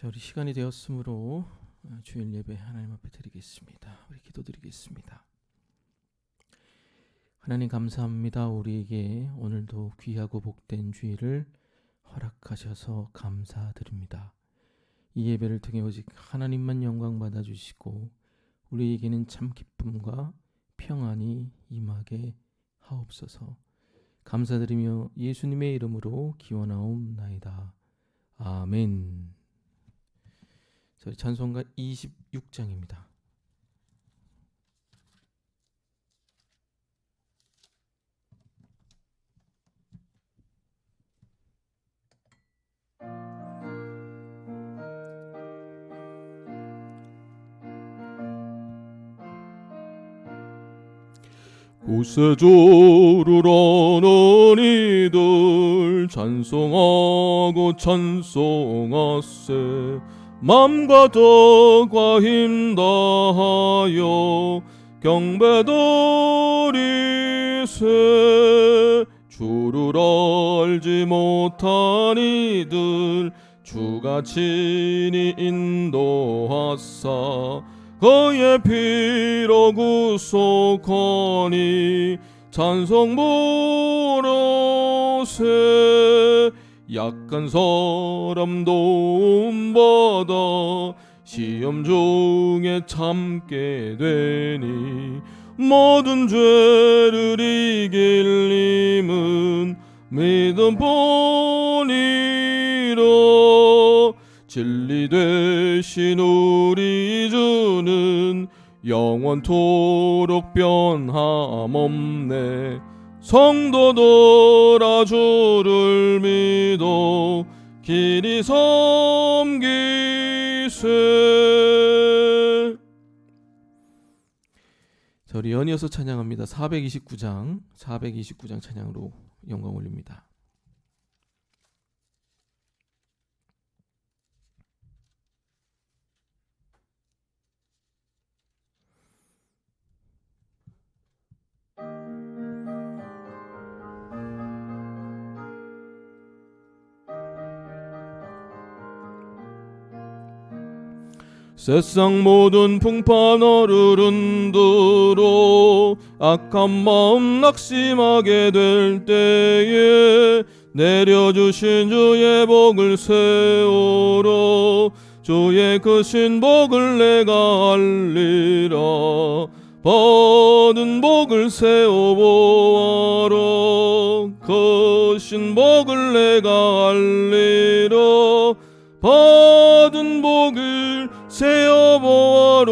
자, 우리 시간이 되었으므로 주일 예배 하나님 앞에 드리겠습니다. 우리 기도드리겠습니다. 하나님 감사합니다. 우리에게 오늘도 귀하고 복된 주일을 허락하셔서 감사드립니다. 이 예배를 통해 오직 하나님만 영광 받아주시고 우리에게는 참 기쁨과 평안이 임하게 하옵소서. 감사드리며 예수님의 이름으로 기원하옵나이다. 아멘. 저희 찬송가 26장입니다. 구세주를 하는 이들 찬송하고 찬송하세. 맘과 뜻과 힘 다하여 경배드리세. 주를 알지 못한 이들 주가 친히 인도하사 그의 피로 구속하니 찬송 부르세. 약한 사람 도움받아 시험 중에 참게 되니 모든 죄를 이길 힘은 믿음뿐이라. 진리 되신 우리 주는 영원토록 변함없네. 성도들아 주를 믿어 길이 섬기세. 자, 우리 연이어서 찬양합니다. 429장 찬양으로 영광 올립니다. 세상 모든 풍파너를 흔들어 악한 마음 낙심하게 될 때에 내려주신 주의 복을 세우러 주의 크신 복을 내가 알리라. 받은 복을 세워보아라. 크신 복을 내가 알리라. 받은 복을 세어보아라.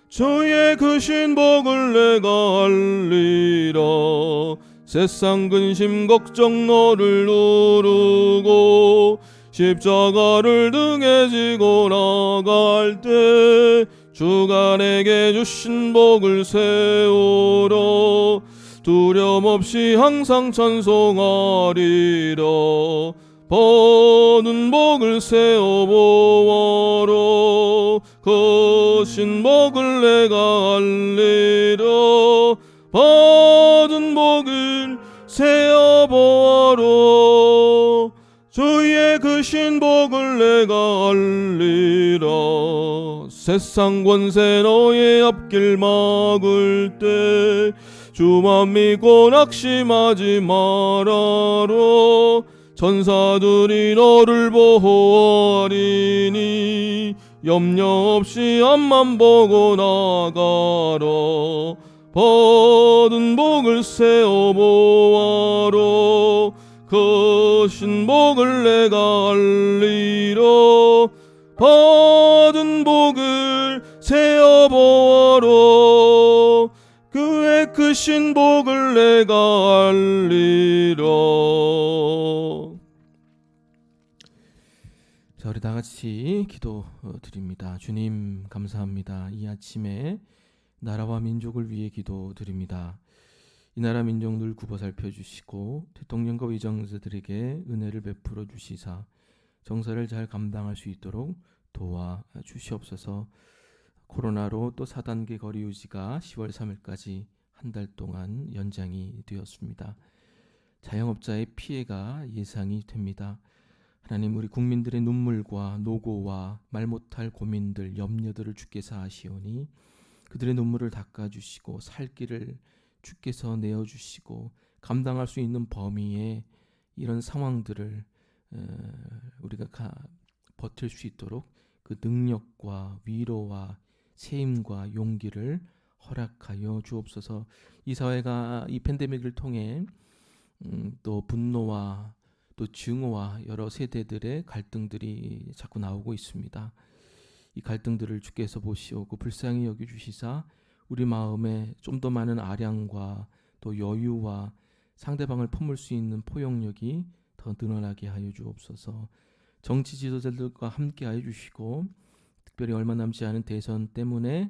주의 크신 복을 내가 알리라. 세상 근심 걱정 너를 누르고 십자가를 등에 지고 나갈 때 주가 내게 주신 복을 세우라. 두려움 없이 항상 찬송하리라. 받은 복을 세어보아라. 크신 복을 내가 알리라. 받은 복을 세어보아라. 주의 크신 복을 내가 알리라. 세상 권세 너의 앞길 막을 때 주만 믿고 낙심하지 말아라. 천사들이 너를 보호하리니 염려 없이 앞만 보고 나가라. 받은 복을 세어보아라. 크신 복을 내가 알리라. 받은 복을 세어보아라. 그의 크신 복을 내가 알리라. 자, 우리 다 같이 기도 드립니다. 주님 감사합니다. 이 아침에 나라와 민족을 위해 기도 드립니다. 이 나라 민족들 굽어 살펴주시고 대통령과 위정자들에게 은혜를 베풀어 주시사 정사를 잘 감당할 수 있도록 도와 주시옵소서. 코로나로 또 4단계 거리 유지가 10월 3일까지 한 달 동안 연장이 되었습니다. 자영업자의 피해가 예상이 됩니다. 하나님, 우리 국민들의 눈물과 노고와 말 못할 고민들, 염려들을 주께서 아시오니 그들의 눈물을 닦아주시고 살 길을 주께서 내어주시고 감당할 수 있는 범위의 이런 상황들을 우리가 버틸 수 있도록 그 능력과 위로와 세임과 용기를 허락하여 주옵소서. 이 사회가 이 팬데믹을 통해 또 분노와 또 증오와 여러 세대들의 갈등들이 자꾸 나오고 있습니다. 이 갈등들을 주께서 보시오고 불쌍히 여겨주시사 우리 마음에 좀 더 많은 아량과 또 여유와 상대방을 품을 수 있는 포용력이 더 늘어나게 하여 주옵소서. 정치 지도자들과 함께 하여 주시고 특별히 얼마 남지 않은 대선 때문에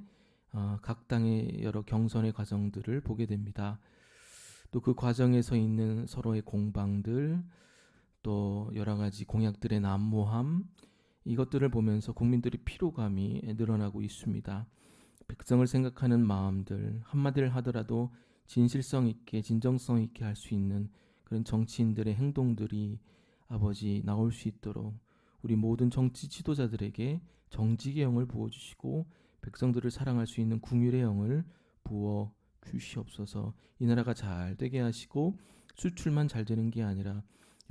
각 당의 여러 경선의 과정들을 보게 됩니다. 또 그 과정에서 있는 서로의 공방들, 또 여러 가지 공약들의 난모함, 이것들을 보면서 국민들의 피로감이 늘어나고 있습니다. 백성을 생각하는 마음들, 한마디를 하더라도 진실성 있게 진정성 있게 할 수 있는 그런 정치인들의 행동들이 아버지 나올 수 있도록 우리 모든 정치 지도자들에게 정직의 영을 부어주시고 백성들을 사랑할 수 있는 긍휼의 영을 부어 주시옵소서. 이 나라가 잘 되게 하시고 수출만 잘 되는 게 아니라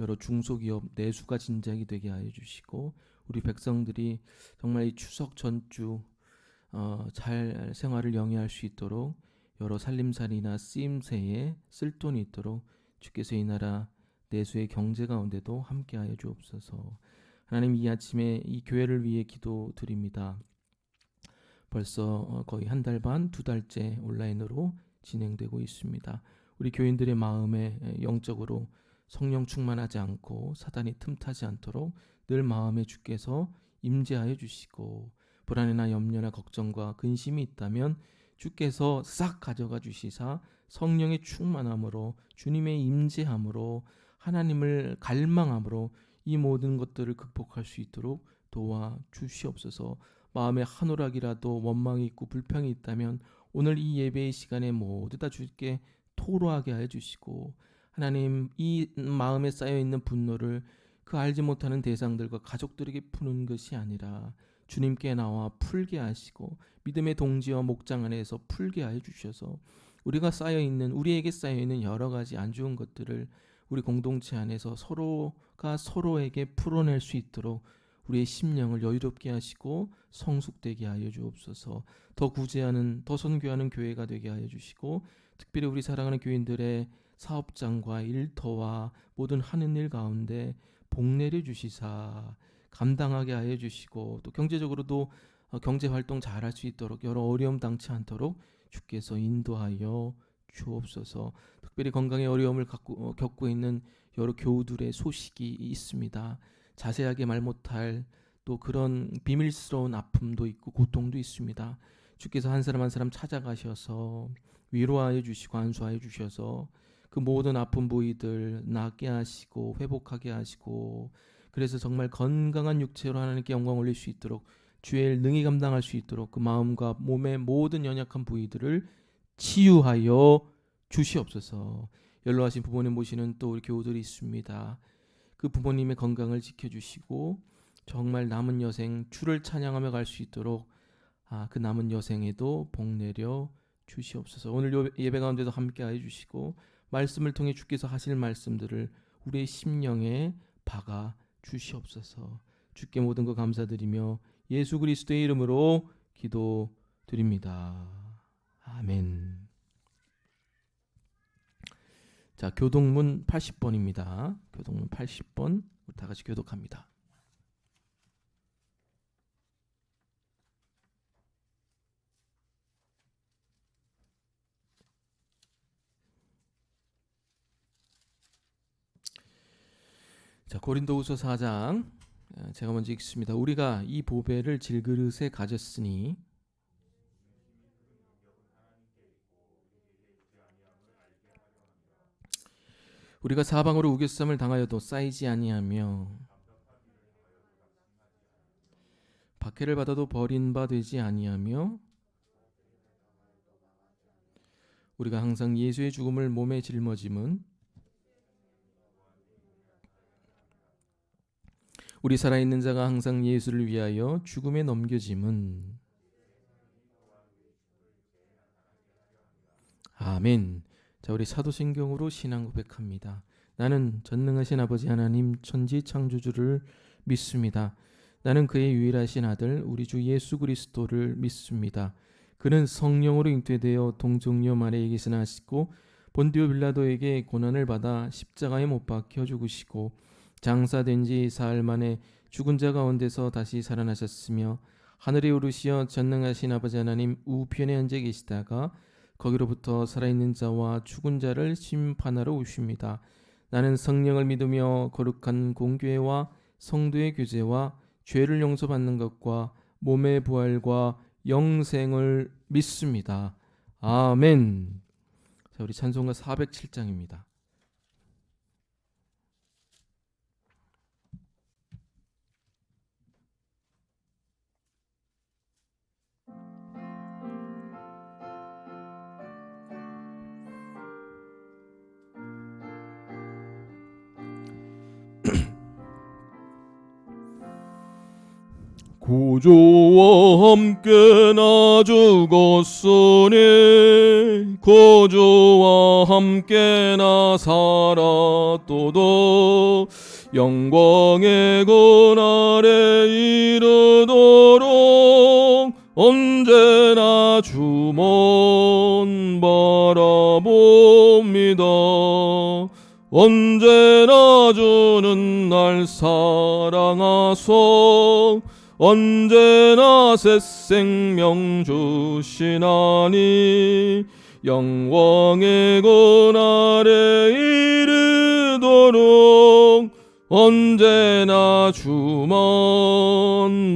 여러 중소기업 내수가 진작이 되게 하여 주시고 우리 백성들이 정말 이 추석 전주 잘 생활을 영위할 수 있도록 여러 살림살이나 쓰임새에 쓸 돈이 있도록 주께서 이 나라 내수의 경제 가운데도 함께하여 주옵소서. 하나님, 이 아침에 이 교회를 위해 기도드립니다. 벌써 거의 한 달 반, 두 달째 온라인으로 진행되고 있습니다. 우리 교인들의 마음에 영적으로 성령 충만하지 않고 사단이 틈타지 않도록 늘 마음에 주께서 임재하여 주시고 불안이나 염려나 걱정과 근심이 있다면 주께서 싹 가져가 주시사 성령의 충만함으로 주님의 임재함으로 하나님을 갈망함으로 이 모든 것들을 극복할 수 있도록 도와 주시옵소서. 마음에 한 오락이라도 원망이 있고 불평이 있다면 오늘 이 예배의 시간에 모두 다 주께 토로하게 해 주시고 하나님, 이 마음에 쌓여있는 분노를 그 알지 못하는 대상들과 가족들에게 푸는 것이 아니라 주님께 나와 풀게 하시고 믿음의 동지와 목장 안에서 풀게 하여 주셔서 우리에게 쌓여있는 여러 가지 안 좋은 것들을 우리 공동체 안에서 서로가 서로에게 풀어낼 수 있도록 우리의 심령을 여유롭게 하시고 성숙되게 하여 주옵소서. 더 구제하는, 더 선교하는 교회가 되게 하여 주시고 특별히 우리 사랑하는 교인들의 사업장과 일터와 모든 하는 일 가운데 복 내려 주시사 감당하게 하여 주시고 또 경제적으로도 경제 활동 잘할 수 있도록 여러 어려움 당치 않도록 주께서 인도하여 주옵소서. 특별히 건강에 어려움을 겪고 있는 여러 교우들의 소식이 있습니다. 자세하게 말 못할 또 그런 비밀스러운 아픔도 있고 고통도 있습니다. 주께서 한 사람 한 사람 찾아가셔서 위로하여 주시고 안수하여 주셔서 그 모든 아픈 부위들 낫게 하시고 회복하게 하시고 그래서 정말 건강한 육체로 하나님께 영광 올릴 수 있도록 주의 일 능히 감당할 수 있도록 그 마음과 몸의 모든 연약한 부위들을 치유하여 주시옵소서. 연로하신 부모님 모시는 또 우리 교우들이 있습니다. 그 부모님의 건강을 지켜주시고 정말 남은 여생 주를 찬양하며 갈 수 있도록 그 남은 여생에도 복 내려 주시옵소서. 오늘 예배 가운데도 함께하여 주시고 말씀을 통해 주께서 하실 말씀들을 우리의 심령에 박아 주시옵소서. 주께 모든 것 감사드리며 예수 그리스도의 이름으로 기도드립니다. 아멘. 자, 교동문 80번입니다. 교동문 80번 우리 다 같이 교독합니다. 자, 고린도후서 4장 제가 먼저 읽습니다. 우리가 이 보배를 질그릇에 가졌으니 우리가 사방으로 우겨쌈을 당하여도 쌓이지 아니하며 박해를 받아도 버린 바 되지 아니하며 우리가 항상 예수의 죽음을 몸에 짊어짐은 우리 살아있는 자가 항상 예수를 위하여 죽음에 넘겨짐은 아멘. 자, 우리 사도신경으로 신앙 고백합니다. 나는 전능하신 아버지 하나님 천지 창조주를 믿습니다. 나는 그의 유일하신 아들 우리 주 예수 그리스도를 믿습니다. 그는 성령으로 잉태되어 동정녀 마리아에게서 나시고 본디오 빌라도에게 고난을 받아 십자가에 못 박혀 죽으시고 장사된 지 사흘 만에 죽은 자 가운데서 다시 살아나셨으며 하늘에 오르시어 전능하신 아버지 하나님 우편에 앉아 계시다가 거기로부터 살아있는 자와 죽은 자를 심판하러 오십니다. 나는 성령을 믿으며 거룩한 공교회와 성도의 교제와 죄를 용서받는 것과 몸의 부활과 영생을 믿습니다. 아멘. 자, 우리 찬송가 407장입니다. 구주와 함께 나 죽었으니 구주와 함께 나 살았도다. 영광의 그날에 이르도록 언제나 주만 바라봅니다. 언제나 주는 날 사랑하소 언제나 새 생명 주시나니 영광의 그날에 이르도록 언제나 주만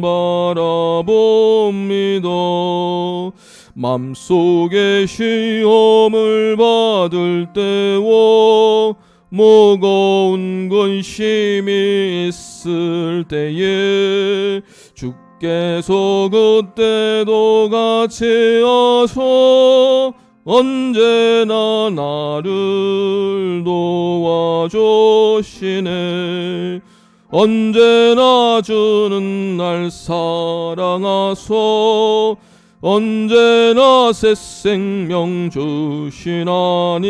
바라봅니다. 맘속에 시험을 받을 때와 무거운 근심이 있을 때에 주께서 그때도 같이 하셔 언제나 나를 도와주시네. 언제나 주는 날 사랑하소 언제나 새 생명 주시나니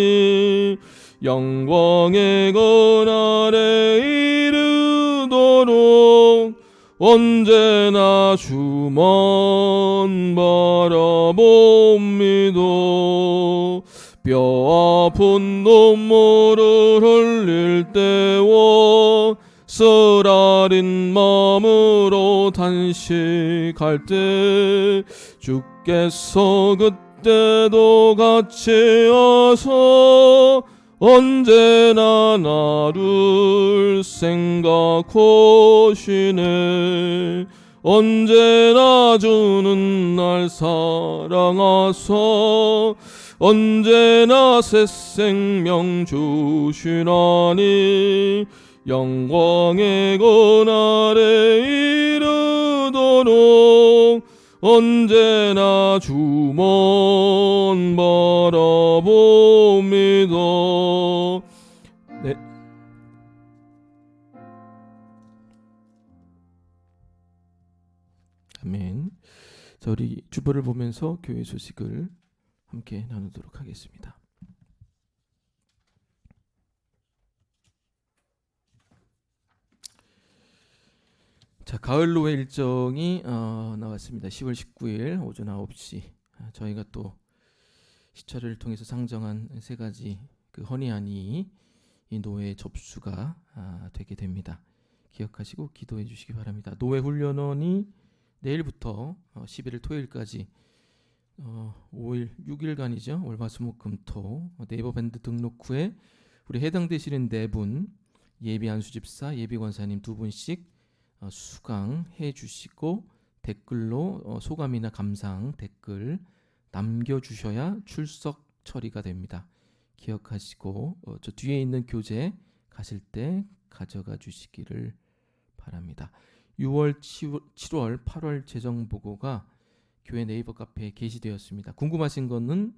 영광의 그날에 이르도록 언제나 주만 바라봅니다. 뼈 아픈 눈물을 흘릴 때와 쓰라린 마음으로 단식할 때 주께서 그때도 같이 하셔 언제나 나를 생각하시네. 언제나 주는 날 사랑하소 언제나 새 생명 주시나니 영광의 그날에 이르도록 언제나 주만 바라봅니다. 네. 아멘. 자, 우리 주보를 보면서 교회 소식을 함께 나누도록 하겠습니다. 자, 가을 노회 일정이 나왔습니다. 10월 19일 오전 9시 저희가 또 시찰을 통해서 상정한 세 가지 그 헌의안이 이 노회 접수가 되게 됩니다. 기억하시고 기도해 주시기 바랍니다. 노회 훈련원이 내일부터 11일 토요일까지 5일 6일간이죠. 월화수목금토 네이버 밴드 등록 후에 우리 해당되시는 4분 예비 안수집사 예비 권사님 2분씩 수강해 주시고 댓글로 소감이나 감상 댓글 남겨주셔야 출석 처리가 됩니다. 기억하시고 저 뒤에 있는 교재 가실 때 가져가 주시기를 바랍니다. 6월, 7월, 8월 재정보고가 교회 네이버 카페에 게시되었습니다. 궁금하신 거는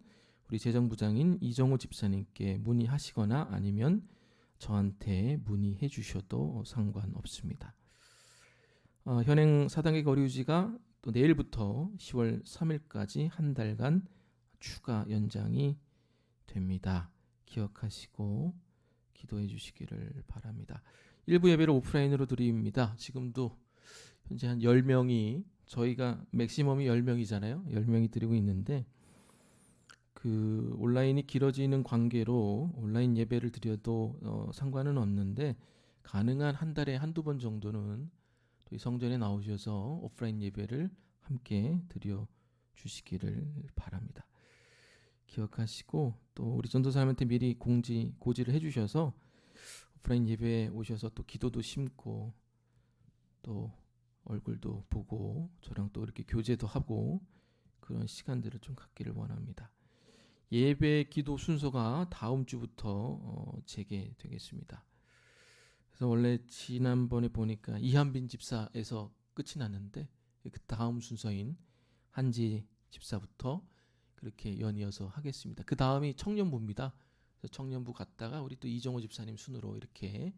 우리 재정부장인 이정호 집사님께 문의하시거나 아니면 저한테 문의해 주셔도 상관없습니다. 현행 4단계 거리 유지가 또 내일부터 10월 3일까지 한 달간 추가 연장이 됩니다. 기억하시고 기도해 주시기를 바랍니다. 일부 예배를 오프라인으로 드립니다. 지금도 현재 한 10명이, 저희가 맥시멈이 10명이잖아요. 10명이 드리고 있는데 그 온라인이 길어지는 관계로 온라인 예배를 드려도 상관은 없는데, 가능한 한 달에 한두 번 정도는 또 이 성전에 나오셔서 오프라인 예배를 함께 드려 주시기를 바랍니다. 기억하시고 또 우리 전도사님한테 미리 고지를 해주셔서 오프라인 예배에 오셔서 또 기도도 심고 또 얼굴도 보고 저랑 또 이렇게 교제도 하고 그런 시간들을 좀 갖기를 원합니다. 예배 기도 순서가 다음 주부터 재개되겠습니다. 그래서 원래 지난번에 보니까 이한빈 집사에서 끝이 났는데 그 다음 순서인 한지 집사부터 그렇게 연이어서 하겠습니다. 그 다음이 청년부입니다. 그래서 청년부 갔다가 우리 또 이정호 집사님 순으로 이렇게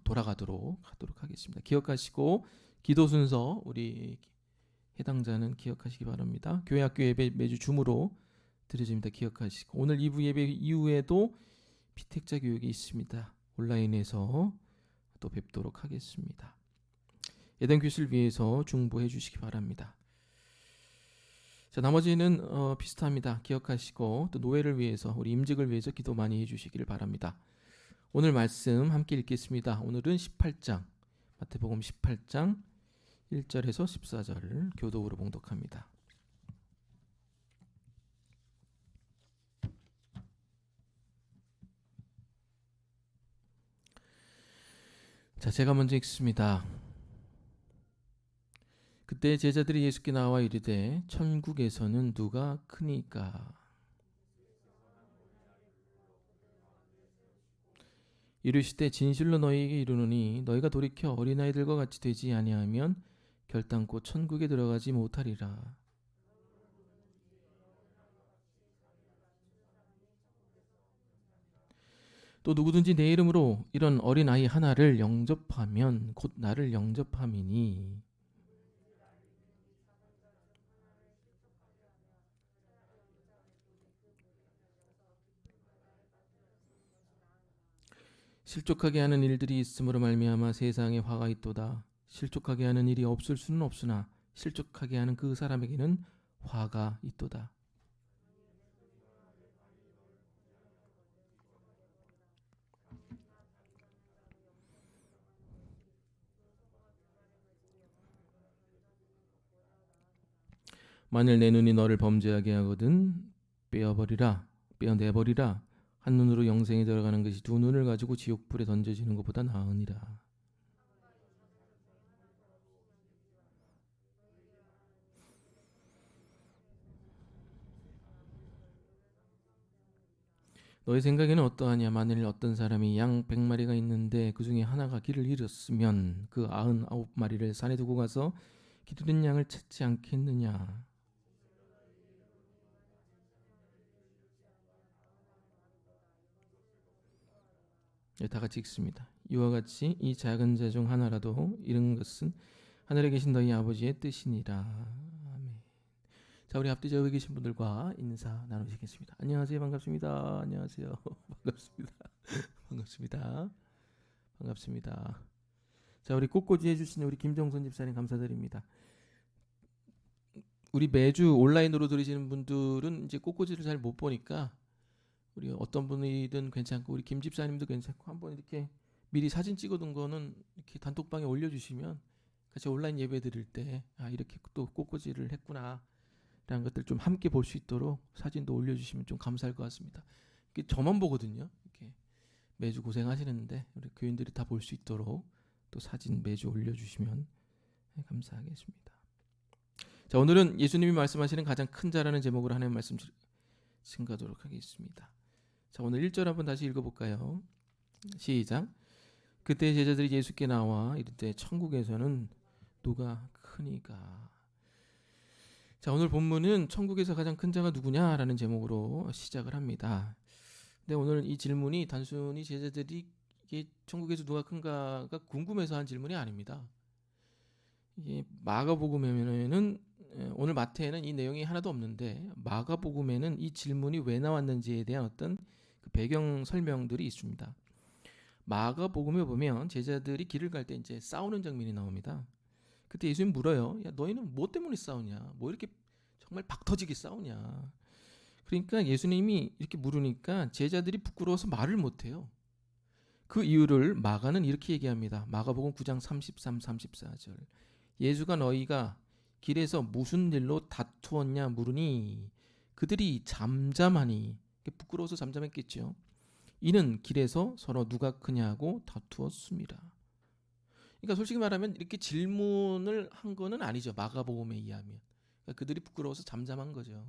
돌아가도록 하겠습니다. 기억하시고 기도 순서 우리 해당자는 기억하시기 바랍니다. 교회 학교 예배 매주 줌으로 드려집니다. 기억하시고 오늘 2부 예배 이후에도 피택자 교육이 있습니다. 온라인에서 또 뵙도록 하겠습니다. 예단 교실을 위해서 중보해 주시기 바랍니다. 자, 나머지는 비슷합니다. 기억하시고 또 노예를 위해서, 우리 임직을 위해서 기도 많이 해주시기를 바랍니다. 오늘 말씀 함께 읽겠습니다. 오늘은 18장, 마태복음 18장 1절에서 14절을 교독으로 봉독합니다. 자, 제가 먼저 읽습니다. 그때 제자들이 예수께 나와 이르되 천국에서는 누가 크니까? 이르시되 진실로 너희에게 이르노니 너희가 돌이켜 어린아이들과 같이 되지 아니하면 결단코 천국에 들어가지 못하리라. 또 누구든지 내 이름으로 이런 어린아이 하나를 영접하면 곧 나를 영접함이니. 실족하게 하는 일들이 있으므로 말미암아 세상에 화가 있도다. 실족하게 하는 일이 없을 수는 없으나 실족하게 하는 그 사람에게는 화가 있도다. 만일 내 눈이 너를 범죄하게 하거든 빼어내버리라. 한 눈으로 영생에 들어가는 것이 두 눈을 가지고 지옥불에 던져지는 것보다 나으니라. 너희 생각에는 어떠하냐? 만일 어떤 사람이 양 100마리가 있는데 그 중에 하나가 길을 잃었으면 그 99마리를 산에 두고 가서 길 잃은 양을 찾지 않겠느냐? 다 같이 읽습니다. 이와 같이 이 작은 자 중 하나라도 잃은 것은 하늘에 계신 너희 아버지의 뜻이니라. 아멘. 자, 우리 앞뒤 저기 계신 분들과 인사 나누시겠습니다. 안녕하세요. 반갑습니다. 안녕하세요. 반갑습니다. 반갑습니다. 반갑습니다. 자, 우리 꽃꽂이 해주신 우리 김정선 집사님 감사드립니다. 우리 매주 온라인으로 들으시는 분들은 이제 꽃꽂이를 잘 못 보니까 우리 어떤 분이든 괜찮고 우리 김 집사님도 괜찮고 한번 이렇게 미리 사진 찍어둔 거는 이렇게 단톡방에 올려주시면 같이 온라인 예배 드릴 때 이렇게 또 꽃꽂이를 했구나 라는 것들 좀 함께 볼 수 있도록 사진도 올려주시면 좀 감사할 것 같습니다. 이게 저만 보거든요. 이렇게 매주 고생하시는데 우리 교인들이 다 볼 수 있도록 또 사진 매주 올려주시면 감사하겠습니다. 자, 오늘은 예수님이 말씀하시는 가장 큰 자라는 제목으로 하나님 말씀 증거하도록 하겠습니다. 자, 오늘 1절 한번 다시 읽어볼까요? 시작. 그때 제자들이 예수께 나와 이르되 천국에서는 누가 크니까? 자, 오늘 본문은 천국에서 가장 큰 자가 누구냐라는 제목으로 시작을 합니다. 근데 오늘 이 질문이 단순히 제자들이 이게 천국에서 누가 큰가가 궁금해서 한 질문이 아닙니다. 이게 마가복음에는 오늘 마태에는 이 내용이 하나도 없는데 마가복음에는 이 질문이 왜 나왔는지에 대한 어떤 그 배경 설명들이 있습니다. 마가복음에 보면 제자들이 길을 갈 때 이제 싸우는 장면이 나옵니다. 그때 예수님 물어요. 야, 너희는 뭐 때문에 싸우냐? 뭐 이렇게 정말 박 터지게 싸우냐? 그러니까 예수님이 이렇게 물으니까 제자들이 부끄러워서 말을 못 해요. 그 이유를 마가는 이렇게 얘기합니다. 마가복음 9장 33, 34절. 예수가 너희가 길에서 무슨 일로 다투었냐 물으니 그들이 잠잠하니, 부끄러워서 잠잠했겠죠. 이는 길에서 서로 누가 크냐고 다투었습니다. 그러니까 솔직히 말하면 이렇게 질문을 한 거는 아니죠. 마가복음에 의하면. 그러니까 그들이 부끄러워서 잠잠한 거죠.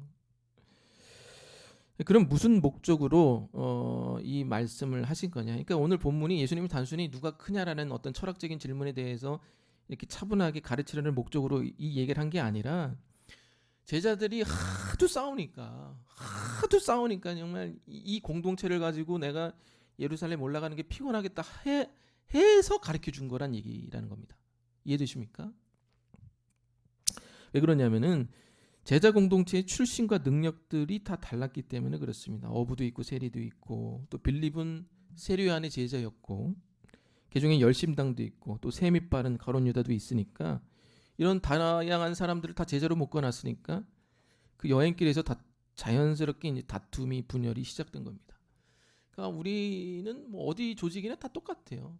그럼 무슨 목적으로 이 말씀을 하신 거냐? 그러니까 오늘 본문이 예수님이 단순히 누가 크냐라는 어떤 철학적인 질문에 대해서 이렇게 차분하게 가르치려는 목적으로 이 얘기를 한 게 아니라 제자들이 하도 싸우니까 정말 이 공동체를 가지고 내가 예루살렘 올라가는 게 피곤하겠다 해서 가르쳐 준 거란 얘기라는 겁니다. 이해되십니까? 왜 그러냐면은 제자 공동체의 출신과 능력들이 다 달랐기 때문에 그렇습니다. 어부도 있고 세리도 있고 또 빌립은 세류안의 제자였고 개중에 열심당도 있고 또 셈이 빠른 가룟 유다도 있으니까 이런 다양한 사람들을 다 제자로 묶어놨으니까 그 여행길에서 다 자연스럽게 이제 다툼이 분열이 시작된 겁니다. 그러니까 우리는 뭐 어디 조직이나 다 똑같아요.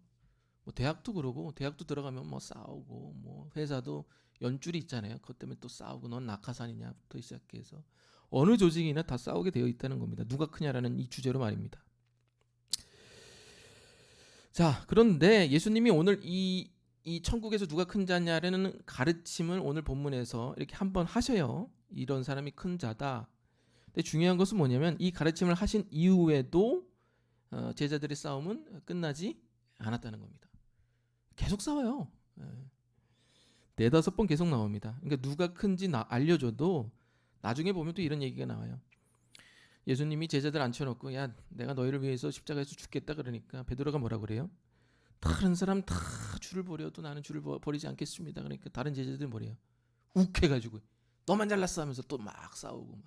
뭐 대학도 그러고 대학도 들어가면 뭐 싸우고 뭐 회사도 연줄이 있잖아요. 그것 때문에 또 싸우고 넌 낙하산이냐부터 시작해서 어느 조직이나 다 싸우게 되어 있다는 겁니다. 누가 크냐라는 이 주제로 말입니다. 자, 그런데 예수님이 오늘 이 천국에서 누가 큰 자냐라는 가르침을 오늘 본문에서 이렇게 한번 하셔요. 이런 사람이 큰 자다. 근데 중요한 것은 뭐냐면 이 가르침을 하신 이후에도 제자들의 싸움은 끝나지 않았다는 겁니다. 계속 싸워요. 네다섯 번 계속 나옵니다. 그러니까 누가 큰지 알려줘도 나중에 보면 또 이런 얘기가 나와요. 예수님이 제자들 앉혀놓고 야 내가 너희를 위해서 십자가에서 죽겠다 그러니까 베드로가 뭐라 그래요? 다른 사람 다 줄을 버려도 나는 줄을 버리지 않겠습니다. 그러니까 다른 제자들이 뭐래요? 욱해가지고 너만 잘났어 하면서 또 막 싸우고 막.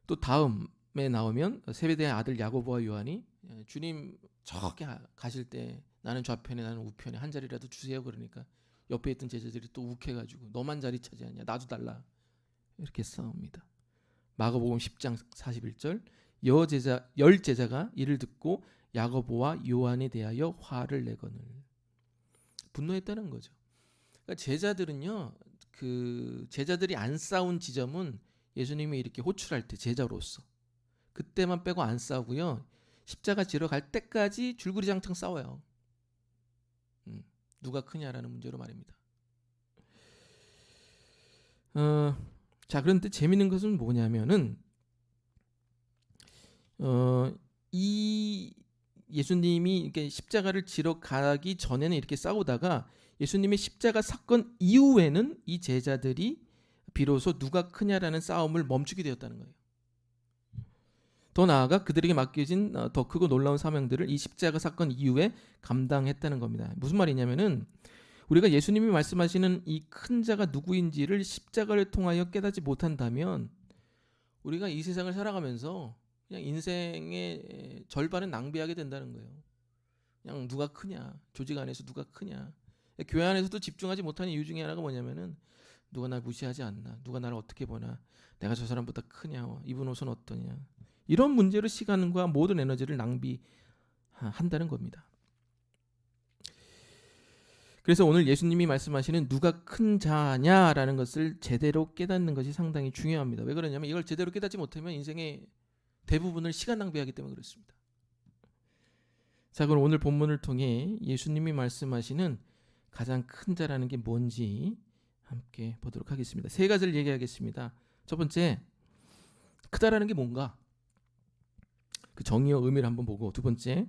또 다음에 나오면 세베대의 아들 야고보와 요한이 주님 저기 가실 때 나는 좌편에 나는 우편에 한 자리라도 주세요 그러니까 옆에 있던 제자들이 또 욱해가지고 너만 자리 차지하냐 나도 달라 이렇게 싸웁니다. 마가복음 10장 41절 열 제자가 이를 듣고 야고보와 요한에 대하여 화를 내거늘 분노했다는 거죠. 그러니까 제자들은요 그 제자들이 안 싸운 지점은 예수님이 이렇게 호출할 때 제자로서 그때만 빼고 안 싸우고요 십자가 지러 갈 때까지 줄구리장창 싸워요. 누가 크냐라는 문제로 말입니다. 자 그런데 재밌는 것은 뭐냐면은 이 예수님이 이렇게 십자가를 지러 가기 전에는 이렇게 싸우다가 예수님의 십자가 사건 이후에는 이 제자들이 비로소 누가 크냐라는 싸움을 멈추게 되었다는 거예요. 더 나아가 그들에게 맡겨진 더 크고 놀라운 사명들을 이 십자가 사건 이후에 감당했다는 겁니다. 무슨 말이냐면은 우리가 예수님이 말씀하시는 이 큰 자가 누구인지를 십자가를 통하여 깨닫지 못한다면 우리가 이 세상을 살아가면서 그냥 인생의 절반은 낭비하게 된다는 거예요. 그냥 누가 크냐, 조직 안에서 누가 크냐. 교회 안에서도 집중하지 못하는 이유 중에 하나가 뭐냐면은 누가 날 무시하지 않나, 누가 나를 어떻게 보나, 내가 저 사람보다 크냐, 입은 옷은 어떠냐. 이런 문제로 시간과 모든 에너지를 낭비한다는 겁니다. 그래서 오늘 예수님이 말씀하시는 누가 큰 자냐라는 것을 제대로 깨닫는 것이 상당히 중요합니다. 왜 그러냐면 이걸 제대로 깨닫지 못하면 인생의 대부분을 시간 낭비하기 때문에 그렇습니다. 자, 그럼 오늘 본문을 통해 예수님이 말씀하시는 가장 큰 자라는 게 뭔지 함께 보도록 하겠습니다. 세 가지를 얘기하겠습니다. 첫 번째, 크다라는 게 뭔가? 그 정의와 의미를 한번 보고, 두 번째,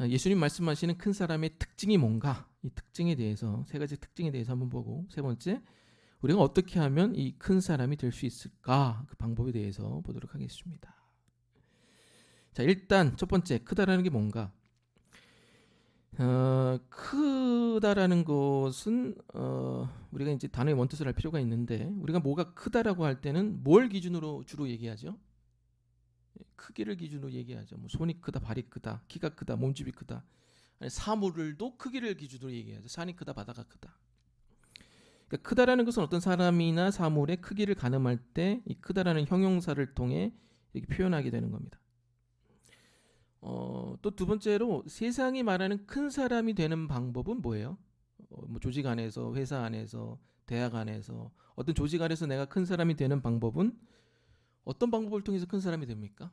예수님 말씀하시는 큰 사람의 특징이 뭔가? 이 특징에 대해서, 세 가지 특징에 대해서 한번 보고, 세 번째, 우리가 어떻게 하면 이 큰 사람이 될 수 있을까? 그 방법에 대해서 보도록 하겠습니다. 자, 일단 첫 번째, 크다라는 게 뭔가? 크다라는 것은 우리가 이제 단어의 원뜻을 알 필요가 있는데, 우리가 뭐가 크다라고 할 때는 뭘 기준으로 주로 얘기하죠? 크기를 기준으로 얘기하죠. 뭐 손이 크다, 발이 크다, 키가 크다, 몸집이 크다. 아니, 사물도 크기를 기준으로 얘기하죠. 산이 크다, 바다가 크다. 그러니까 크다라는 것은 어떤 사람이나 사물의 크기를 가늠할 때 이 크다라는 형용사를 통해 이렇게 표현하게 되는 겁니다. 또 두 번째로 세상이 말하는 큰 사람이 되는 방법은 뭐예요? 뭐 조직 안에서, 회사 안에서, 대학 안에서, 어떤 조직 안에서 내가 큰 사람이 되는 방법은 어떤 방법을 통해서 큰 사람이 됩니까?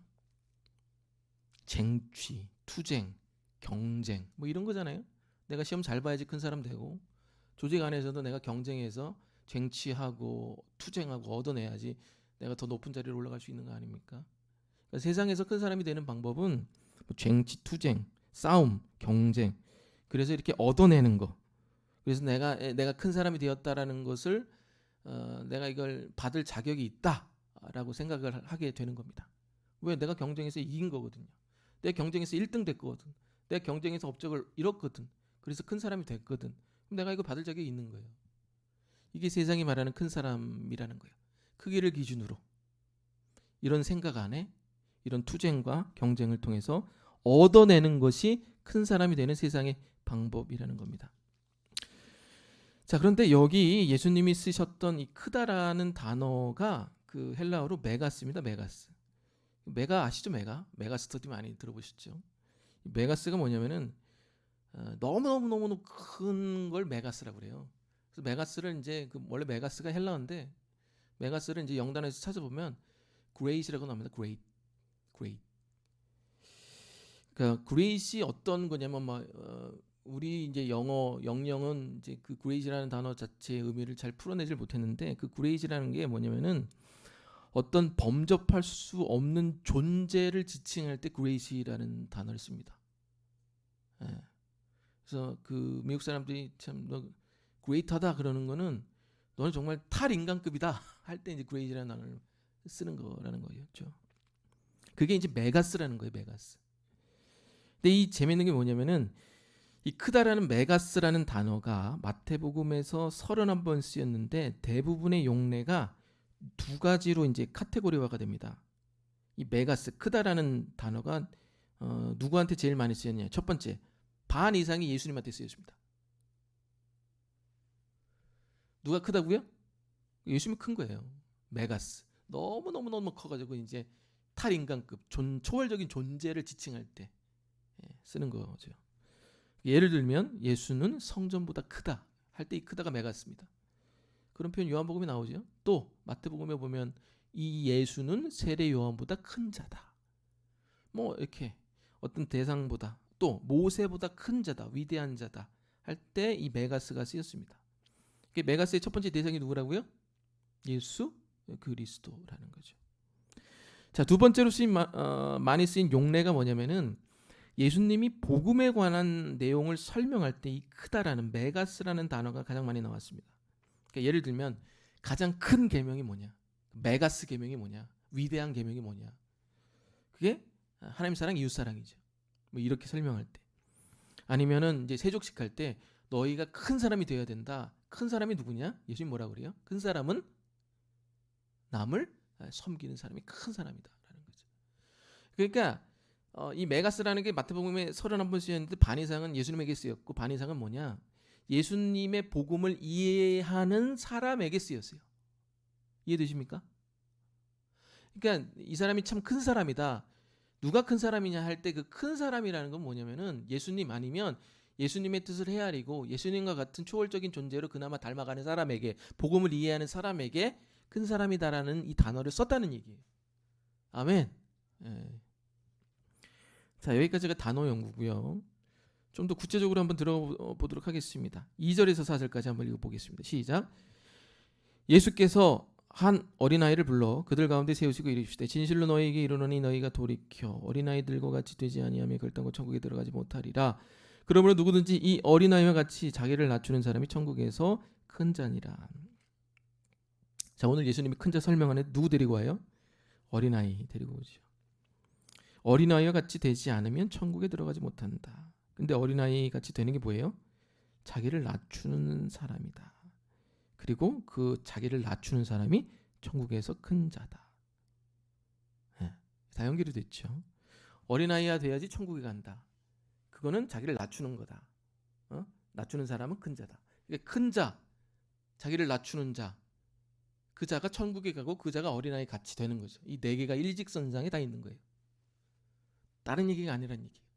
쟁취, 투쟁, 경쟁 뭐 이런 거잖아요. 내가 시험 잘 봐야지 큰 사람 되고, 조직 안에서도 내가 경쟁해서 쟁취하고 투쟁하고 얻어내야지 내가 더 높은 자리로 올라갈 수 있는 거 아닙니까? 그러니까 세상에서 큰 사람이 되는 방법은 뭐 쟁취, 투쟁, 싸움, 경쟁, 그래서 이렇게 얻어내는 거. 그래서 내가 큰 사람이 되었다라는 것을 내가 이걸 받을 자격이 있다라고 생각을 하게 되는 겁니다. 왜? 내가 경쟁에서 이긴 거거든요. 내가 경쟁에서 1등 됐거든. 내가 경쟁에서 업적을 이뤘거든. 그래서 큰 사람이 됐거든. 그럼 내가 이거 받을 자격이 있는 거예요. 이게 세상이 말하는 큰 사람이라는 거예요. 크기를 기준으로 이런 생각 안에 이런 투쟁과 경쟁을 통해서 얻어내는 것이 큰 사람이 되는 세상의 방법이라는 겁니다. 자, 그런데 여기 예수님이 쓰셨던 이 크다라는 단어가 그 헬라어로 메가스입니다. 메가스. 메가 아시죠? 메가 스터디 많이 들어보셨죠? 메가스가 뭐냐면은 너무너무 큰 걸 메가스라고 그래요. 그래서 메가스를 이제 그 원래 메가스가 헬라어인데, 메가스를 이제 영단에서 찾아보면 great이라고 나옵니다. great. 그러니까 great이 어떤 거냐면 우리 이제 영어 영영은 이제 그 great이라는 단어 자체의 의미를 잘 풀어내질 못했는데, 그 great이라는 게 뭐냐면은 어떤 범접할 수 없는 존재를 지칭할 때 great이라는 단어를 씁니다. 예. 그래서 그 미국 사람들이 참 너 great하다 그러는 거는 너는 정말 탈인간급이다 할 때 이제 great이라는 단어를 쓰는 거라는 거였죠. 그게 이제 메가스라는 거예요. 메가스. 근데 이 재밌는 게 뭐냐면은 이 크다라는 메가스라는 단어가 마태복음에서 31번 쓰였는데, 대부분의 용례가 두 가지로 이제 카테고리화가 됩니다. 이 메가스, 크다라는 단어가 누구한테 제일 많이 쓰였냐? 첫 번째, 반 이상이 예수님한테 쓰였습니다. 누가 크다고요? 예수님이 큰 거예요. 메가스. 너무 커가지고 이제 탈인간급, 초월적인 존재를 지칭할 때 쓰는 거죠. 예를 들면 예수는 성전보다 크다 할 때 이 크다가 메가스입니다. 그런 표현 요한복음에 나오죠. 또 마태복음에 보면 이 예수는 세례 요한보다 큰 자다. 뭐 이렇게 어떤 대상보다, 또 모세보다 큰 자다, 위대한 자다 할 때 이 메가스가 쓰였습니다. 메가스의 첫 번째 대상이 누구라고요? 예수 그리스도라는 거죠. 자, 두 번째로 많이 쓰인 용례가 뭐냐면은 예수님이 복음에 관한 내용을 설명할 때 이 크다라는 메가스라는 단어가 가장 많이 나왔습니다. 그러니까 예를 들면 가장 큰 계명이 뭐냐? 메가스 계명이 뭐냐? 위대한 계명이 뭐냐? 그게 하나님 사랑, 이웃 사랑이죠. 뭐 이렇게 설명할 때, 아니면은 이제 세족식 할 때 너희가 큰 사람이 되어야 된다. 큰 사람이 누구냐? 예수님 뭐라 그래요? 큰 사람은 남을 섬기는 사람이 큰 사람이다라는 거죠. 그러니까 이 메가스라는 게 마태복음에 31번 쓰였는데 반 이상은 예수님에게 쓰였고, 반 이상은 뭐냐? 예수님의 복음을 이해하는 사람에게 쓰였어요. 이해되십니까? 그러니까 이 사람이 참 큰 사람이다. 누가 큰 사람이냐 할 때 그 큰 사람이라는 건 뭐냐면은 예수님 아니면 예수님의 뜻을 헤아리고 예수님과 같은 초월적인 존재로 그나마 닮아가는 사람에게, 복음을 이해하는 사람에게 큰 사람이다라는 이 단어를 썼다는 얘기예요. 아멘. 예. 자, 여기까지가 단어 연구고요. 좀 더 구체적으로 한번 들어보도록 하겠습니다. 2절에서 4절까지 한번 읽어보겠습니다. 시작. 예수께서 한 어린아이를 불러 그들 가운데 세우시고 이르시되 진실로 너희에게 이르노니 너희가 돌이켜 어린아이들과 같이 되지 아니하며 결단코 천국에 들어가지 못하리라. 그러므로 누구든지 이 어린아이와 같이 자기를 낮추는 사람이 천국에서 큰 자니라. 자, 오늘 예수님이 큰 자 설명하는 누구 데리고 와요? 어린아이 데리고 오죠. 어린아이와 같이 되지 않으면 천국에 들어가지 못한다. 근데 어린아이 같이 되는 게 뭐예요? 자기를 낮추는 사람이다. 그리고 그 자기를 낮추는 사람이 천국에서 큰 자다. 예, 다 연결이 됐죠. 어린아이가 돼야지 천국에 간다. 그거는 자기를 낮추는 거다. 낮추는 사람은 큰 자다. 이게 큰 자, 자기를 낮추는 자, 그 자가 천국에 가고 그 자가 어린아이 같이 되는 거죠. 이 네 개가 일직선상에 다 있는 거예요. 다른 얘기가 아니란 얘기예요.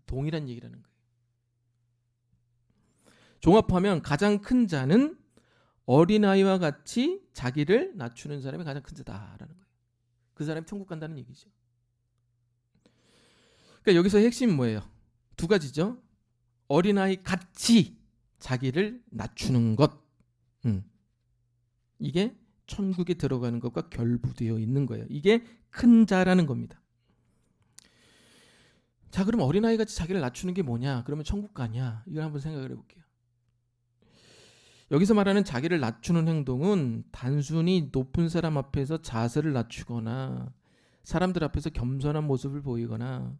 동일한 얘기라는 거예요. 종합하면 가장 큰 자는 어린아이와 같이 자기를 낮추는 사람이 가장 큰 자다라는 거예요. 그 사람이 천국 간다는 얘기죠. 그러니까 여기서 핵심이 뭐예요? 두 가지죠. 어린아이 같이 자기를 낮추는 것. 이게 천국에 들어가는 것과 결부되어 있는 거예요. 이게 큰 자라는 겁니다. 자, 그럼 어린아이 같이 자기를 낮추는 게 뭐냐? 그러면 천국 가냐? 이걸 한번 생각을 해볼게요. 여기서 말하는 자기를 낮추는 행동은 단순히 높은 사람 앞에서 자세를 낮추거나 사람들 앞에서 겸손한 모습을 보이거나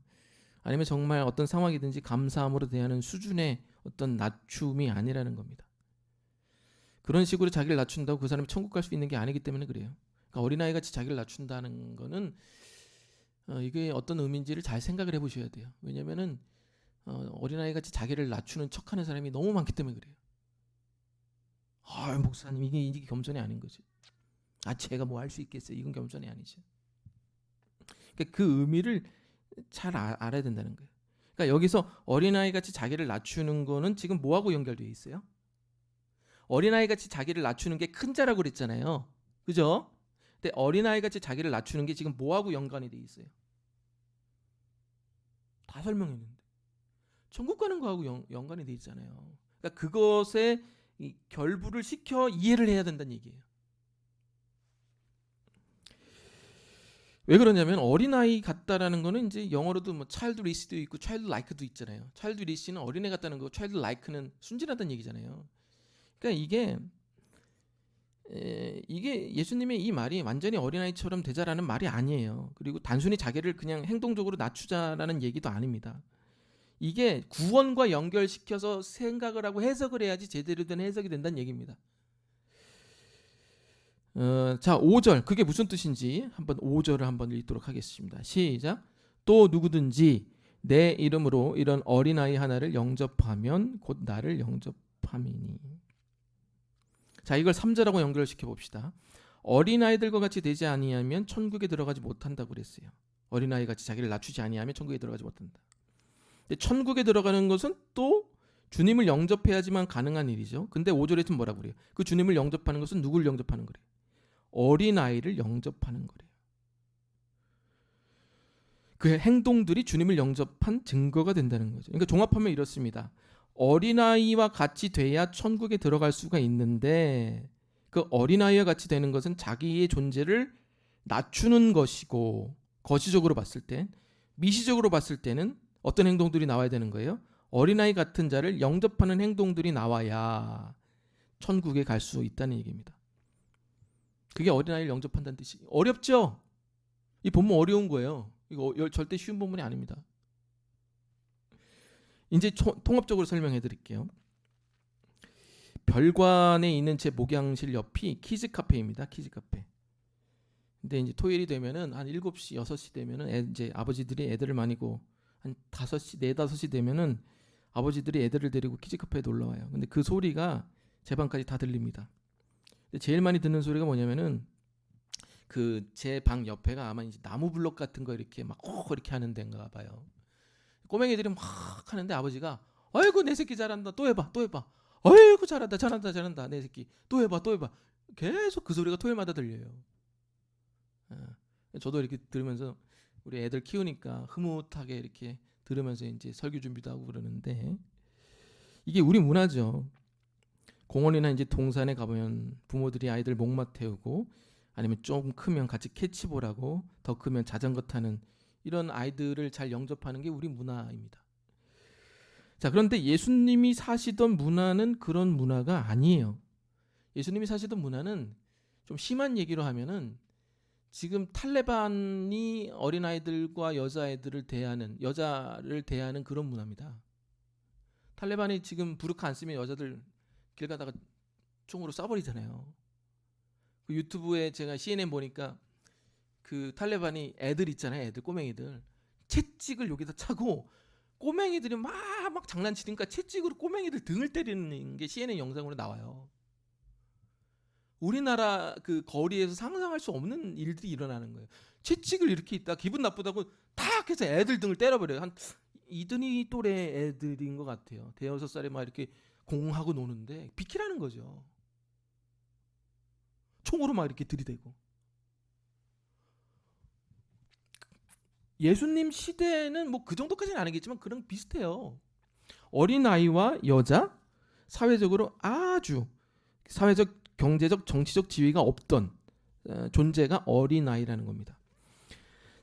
아니면 정말 어떤 상황이든지 감사함으로 대하는 수준의 어떤 낮춤이 아니라는 겁니다. 그런 식으로 자기를 낮춘다고 그 사람이 천국 갈 수 있는 게 아니기 때문에 그래요. 그러니까 어린아이 같이 자기를 낮춘다는 거는 이게 어떤 의미인지를 잘 생각을 해보셔야 돼요. 왜냐면은 어린아이 같이 자기를 낮추는 척하는 사람이 너무 많기 때문에 그래요. 목사님 이게 겸손이 아닌 거지. 제가 뭐 할 수 있겠어요. 이건 겸손이 아니죠. 그러니까 그 의미를 잘 알아야 된다는 거예요. 그러니까 여기서 어린아이 같이 자기를 낮추는 거는 지금 뭐하고 연결되어 있어요? 어린아이 같이 자기를 낮추는 게 큰 자라고 그랬잖아요. 그죠? 근데 어린아이 같이 자기를 낮추는 게 지금 뭐하고 연관이 돼 있어요? 다 설명했는데 천국 가는 거하고 연관이 돼 있잖아요. 그러니까 그것에 이 결부를 시켜 이해를 해야 된다는 얘기예요. 왜 그러냐면 어린아이 같다라는 거는 이제 영어로도 뭐 child race도 있고 child like도 있잖아요. child race는 어린애 같다는 거고 child like는 순진하다는 얘기잖아요. 그러니까 이게 예수님의 이 말이 완전히 어린아이처럼 되자라는 말이 아니에요. 그리고 단순히 자기를 그냥 행동적으로 낮추자라는 얘기도 아닙니다. 이게 구원과 연결시켜서 생각을 하고 해석을 해야지 제대로 된 해석이 된다는 얘기입니다. 자, 5절 그게 무슨 뜻인지 한번 5절을 한번 읽도록 하겠습니다. 시작. 또 누구든지 내 이름으로 이런 어린아이 하나를 영접하면 곧 나를 영접함이니. 자, 이걸 3절하고 연결시켜 봅시다. 어린아이들과 같이 되지 아니하면 천국에 들어가지 못한다고 그랬어요. 어린아이 같이 자기를 낮추지 아니하면 천국에 들어가지 못한다. 근데 천국에 들어가는 것은 또 주님을 영접해야지만 가능한 일이죠. 근데 5절에 좀 뭐라고 그래요? 그 주님을 영접하는 것은 누구를 영접하는 거래요? 어린아이를 영접하는 거래요. 그 행동들이 주님을 영접한 증거가 된다는 거죠. 그러니까 종합하면 이렇습니다. 어린아이와 같이 돼야 천국에 들어갈 수가 있는데 그 어린아이와 같이 되는 것은 자기의 존재를 낮추는 것이고 거시적으로 봤을 때 미시적으로 봤을 때는 어떤 행동들이 나와야 되는 거예요? 어린아이 같은 자를 영접하는 행동들이 나와야 천국에 갈 수 있다는 얘기입니다. 그게 어린아이를 영접한다는 뜻이 어렵죠? 이 본문 어려운 거예요. 이거 절대 쉬운 본문이 아닙니다. 이제 통합적으로 설명해 드릴게요. 별관에 있는 제 목양실 옆이 키즈 카페입니다. 키즈 카페. 근데 이제 토요일이 되면은 한 7시, 6시 되면은 이제 아버지들이 애들을 마니고 한 5시, 4, 5시 되면은 아버지들이 애들을 데리고 키즈 카페에 놀러 와요. 근데 그 소리가 제 방까지 다 들립니다. 근데 제일 많이 듣는 소리가 뭐냐면은 그 제 방 옆에가 아마 이제 나무 블럭 같은 거 이렇게 막 이렇게 하는 데인가 봐요. 꼬맹이들이 막 하는데 아버지가 아이고 내 새끼 잘한다 또 해봐 또 해봐 아이고 잘한다 내 새끼 또 해봐 계속 그 소리가 토요일마다 들려요. 저도 이렇게 들으면서 우리 애들 키우니까 흐뭇하게 이렇게 들으면서 이제 설교 준비도 하고 그러는데 이게 우리 문화죠. 공원이나 이제 동산에 가보면 부모들이 아이들 목마 태우고 아니면 좀 크면 같이 캐치볼하고 더 크면 자전거 타는 이런 아이들을 잘 영접하는 게 우리 문화입니다. 자, 그런데 예수님이 사시던 문화는 그런 문화가 아니에요. 예수님이 사시던 문화는 좀 심한 얘기로 하면은 지금 탈레반이 어린아이들과 여자를 대하는 그런 문화입니다. 탈레반이 지금 부르카 안 쓰면 여자들 길 가다가 총으로 쏴버리잖아요. 그 유튜브에 제가 CNN 보니까 그 탈레반이 애들 있잖아요. 애들 꼬맹이들 채찍을 여기다 차고 꼬맹이들이 막 장난치니까 채찍으로 꼬맹이들 등을 때리는 게 CNN 영상으로 나와요. 우리나라 그 거리에서 상상할 수 없는 일들이 일어나는 거예요. 채찍을 이렇게 있다 기분 나쁘다고 탁 해서 애들 등을 때려버려요. 한 이든이 또래 애들인 것 같아요. 대여섯 살에 막 이렇게 공하고 노는데 비키라는 거죠. 총으로 막 이렇게 들이대고. 예수님 시대는 뭐 그 정도까지는 아니겠지만 그런 비슷해요. 어린아이와 여자, 사회적으로 아주 사회적, 경제적, 정치적 지위가 없던 존재가 어린아이라는 겁니다.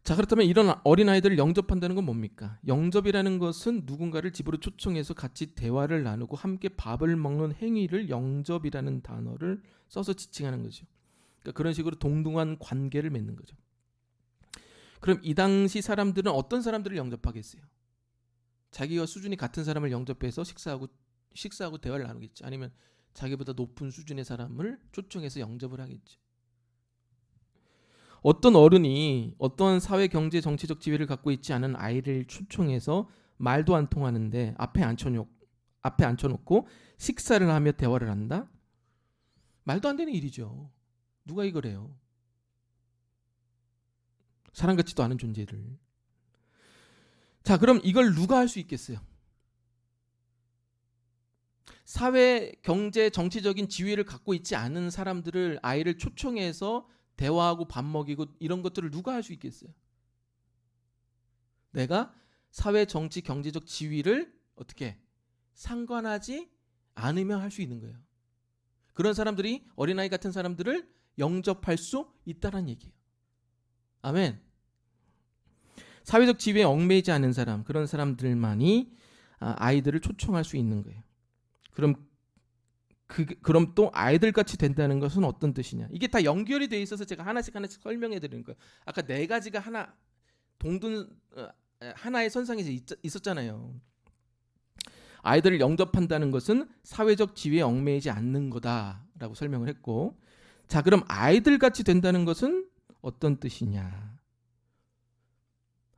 자, 그렇다면 이런 어린아이들을 영접한다는 건 뭡니까? 영접이라는 것은 누군가를 집으로 초청해서 같이 대화를 나누고 함께 밥을 먹는 행위를 영접이라는 단어를 써서 지칭하는 거죠. 그러니까 그런 식으로 동등한 관계를 맺는 거죠. 그럼 이 당시 사람들은 어떤 사람들을 영접하겠어요? 자기와 수준이 같은 사람을 영접해서 식사하고 대화를 나누겠죠. 아니면 자기보다 높은 수준의 사람을 초청해서 영접을 하겠죠. 어떤 어른이 어떤 사회, 경제, 정치적 지위를 갖고 있지 않은 아이를 초청해서 말도 안 통하는데 앞에 앉혀놓고 식사를 하며 대화를 한다? 말도 안 되는 일이죠. 누가 이걸 해요? 사람 같지도 않은 존재를. 자, 그럼 이걸 누가 할 수 있겠어요? 사회, 경제, 정치적인 지위를 갖고 있지 않은 사람들을 아이를 초청해서 대화하고 밥 먹이고 이런 것들을 누가 할 수 있겠어요? 내가 사회, 정치, 경제적 지위를 어떻게 상관하지 않으면 할 수 있는 거예요. 그런 사람들이 어린아이 같은 사람들을 영접할 수 있다는 얘기예요. 아멘. 사회적 지위에 얽매이지 않은 사람, 그런 사람들만이 아이들을 초청할 수 있는 거예요. 그럼 또 아이들같이 된다는 것은 어떤 뜻이냐? 이게 다 연결이 돼 있어서 제가 하나씩 설명해 드리는 거예요. 아까 네 가지가 하나의 선상에 있었잖아요. 아이들을 영접한다는 것은 사회적 지위에 얽매이지 않는 거다라고 설명을 했고, 자, 그럼 아이들같이 된다는 것은 어떤 뜻이냐?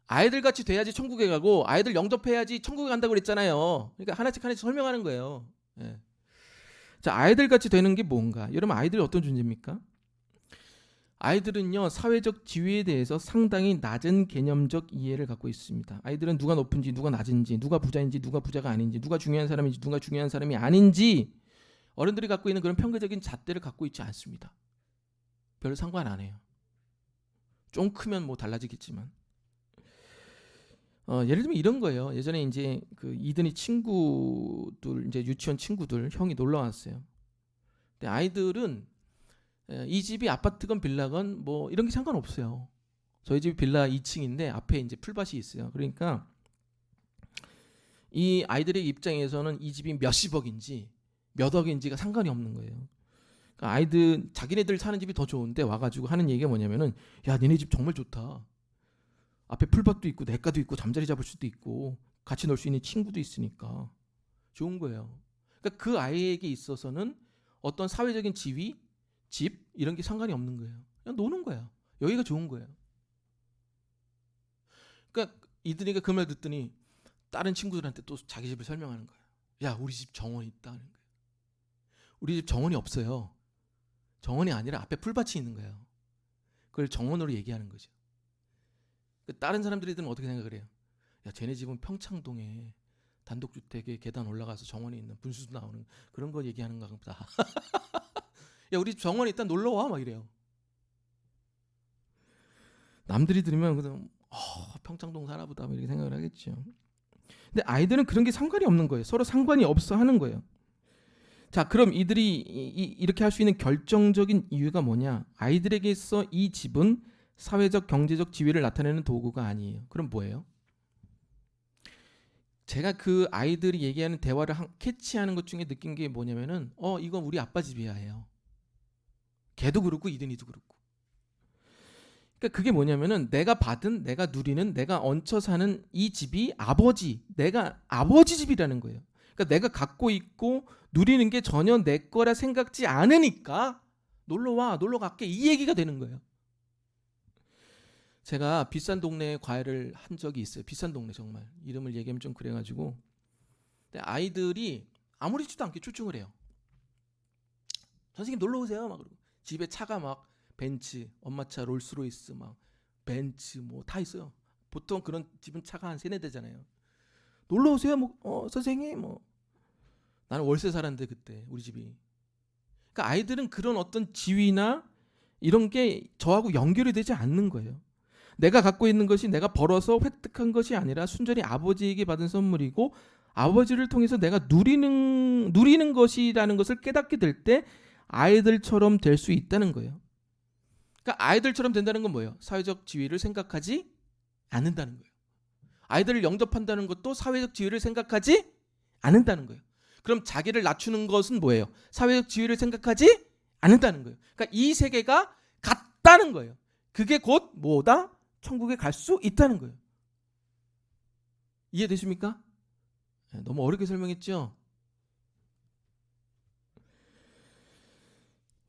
아이들같이 돼야지 천국에 가고 아이들 영접해야지 천국에 간다고 그랬잖아요. 그러니까 하나씩 설명하는 거예요. 예. 자, 아이들같이 되는 게 뭔가? 여러분, 아이들이 어떤 존재입니까? 아이들은요, 사회적 지위에 대해서 상당히 낮은 개념적 이해를 갖고 있습니다. 아이들은 누가 높은지 누가 낮은지, 누가 부자인지 누가 부자가 아닌지, 누가 중요한 사람인지 누가 중요한 사람이 아닌지 어른들이 갖고 있는 그런 편견적인 잣대를 갖고 있지 않습니다. 별로 상관 안 해요. 좀 크면 뭐 달라지겠지만. 예를 들면 이런 거예요. 예전에 이제 그 이든이 친구들, 이제 유치원 친구들 형이 놀러 왔어요. 근데 아이들은 이 집이 아파트건 빌라건 뭐 이런 게 상관없어요. 저희 집이 빌라 2층인데 앞에 이제 풀밭이 있어요. 그러니까 이 아이들의 입장에서는 이 집이 몇십억인지 몇 억인지가 상관이 없는 거예요. 그러니까 아이들 자기네들 사는 집이 더 좋은데 와가지고 하는 얘기가 뭐냐면은, 야, 니네 집 정말 좋다. 앞에 풀밭도 있고 냇가도 있고 잠자리 잡을 수도 있고 같이 놀 수 있는 친구도 있으니까 좋은 거예요. 그러니까 그 아이에게 있어서는 어떤 사회적인 지위, 집 이런 게 상관이 없는 거예요. 그냥 노는 거야. 여기가 좋은 거예요. 그러니까 이들이가 그 말 듣더니 다른 친구들한테 또 자기 집을 설명하는 거예요. 야, 우리 집 정원이 있다는 거예요. 우리 집 정원이 없어요. 정원이 아니라 앞에 풀밭이 있는 거예요. 그걸 정원으로 얘기하는 거죠. 다른 사람들이든 어떻게 생각을 해요? 야, 쟤네 집은 평창동에 단독주택에 계단 올라가서 정원이 있는 분수도 나오는 그런 거 얘기하는가 보다. 야, 우리 집 정원에 있다 놀러와 막 이래요. 남들이 들으면 그냥 평창동 사나보다 이렇게 생각을 하겠죠. 근데 아이들은 그런 게 상관이 없는 거예요. 서로 상관이 없어 하는 거예요. 자, 그럼 이들이 이렇게 할 수 있는 결정적인 이유가 뭐냐? 아이들에게서 이 집은 사회적, 경제적 지위를 나타내는 도구가 아니에요. 그럼 뭐예요? 제가 그 아이들이 얘기하는 대화를 캐치하는 것 중에 느낀 게 뭐냐면은 이건 우리 아빠 집이야 해요. 걔도 그렇고 이든이도 그렇고. 그러니까 그게 뭐냐면은 내가 누리는, 내가 얹혀 사는 이 집이 내가 아버지 집이라는 거예요. 그러니까 내가 갖고 있고 누리는 게 전혀 내 거라 생각지 않으니까 놀러와, 놀러 갈게, 이 얘기가 되는 거예요. 제가 비싼 동네에 과외를 한 적이 있어요. 비싼 동네, 정말 이름을 얘기하면 좀 그래가지고. 근데 아이들이 아무렇지도 않게 출중을 해요. 선생님 놀러 오세요 막 그러고, 집에 차가 막 벤츠, 엄마 차 롤스로이스, 막 벤츠 뭐 다 있어요. 보통 그런 집은 차가 한 3-4대잖아요. 놀러 오세요. 뭐 선생님 뭐. 나는 월세 살았는데 그때 우리 집이. 그러니까 아이들은 그런 어떤 지위나 이런 게 저하고 연결이 되지 않는 거예요. 내가 갖고 있는 것이 내가 벌어서 획득한 것이 아니라 순전히 아버지에게 받은 선물이고, 아버지를 통해서 내가 누리는 것이라는 것을 깨닫게 될 때 아이들처럼 될 수 있다는 거예요. 그러니까 아이들처럼 된다는 건 뭐예요? 사회적 지위를 생각하지 않는다는 거예요. 아이들을 영접한다는 것도 사회적 지위를 생각하지 않는다는 거예요. 그럼 자기를 낮추는 것은 뭐예요? 사회적 지위를 생각하지 않는다는 거예요. 그러니까 이 세계가 같다는 거예요. 그게 곧 뭐다? 천국에 갈 수 있다는 거예요. 이해되십니까? 너무 어렵게 설명했죠?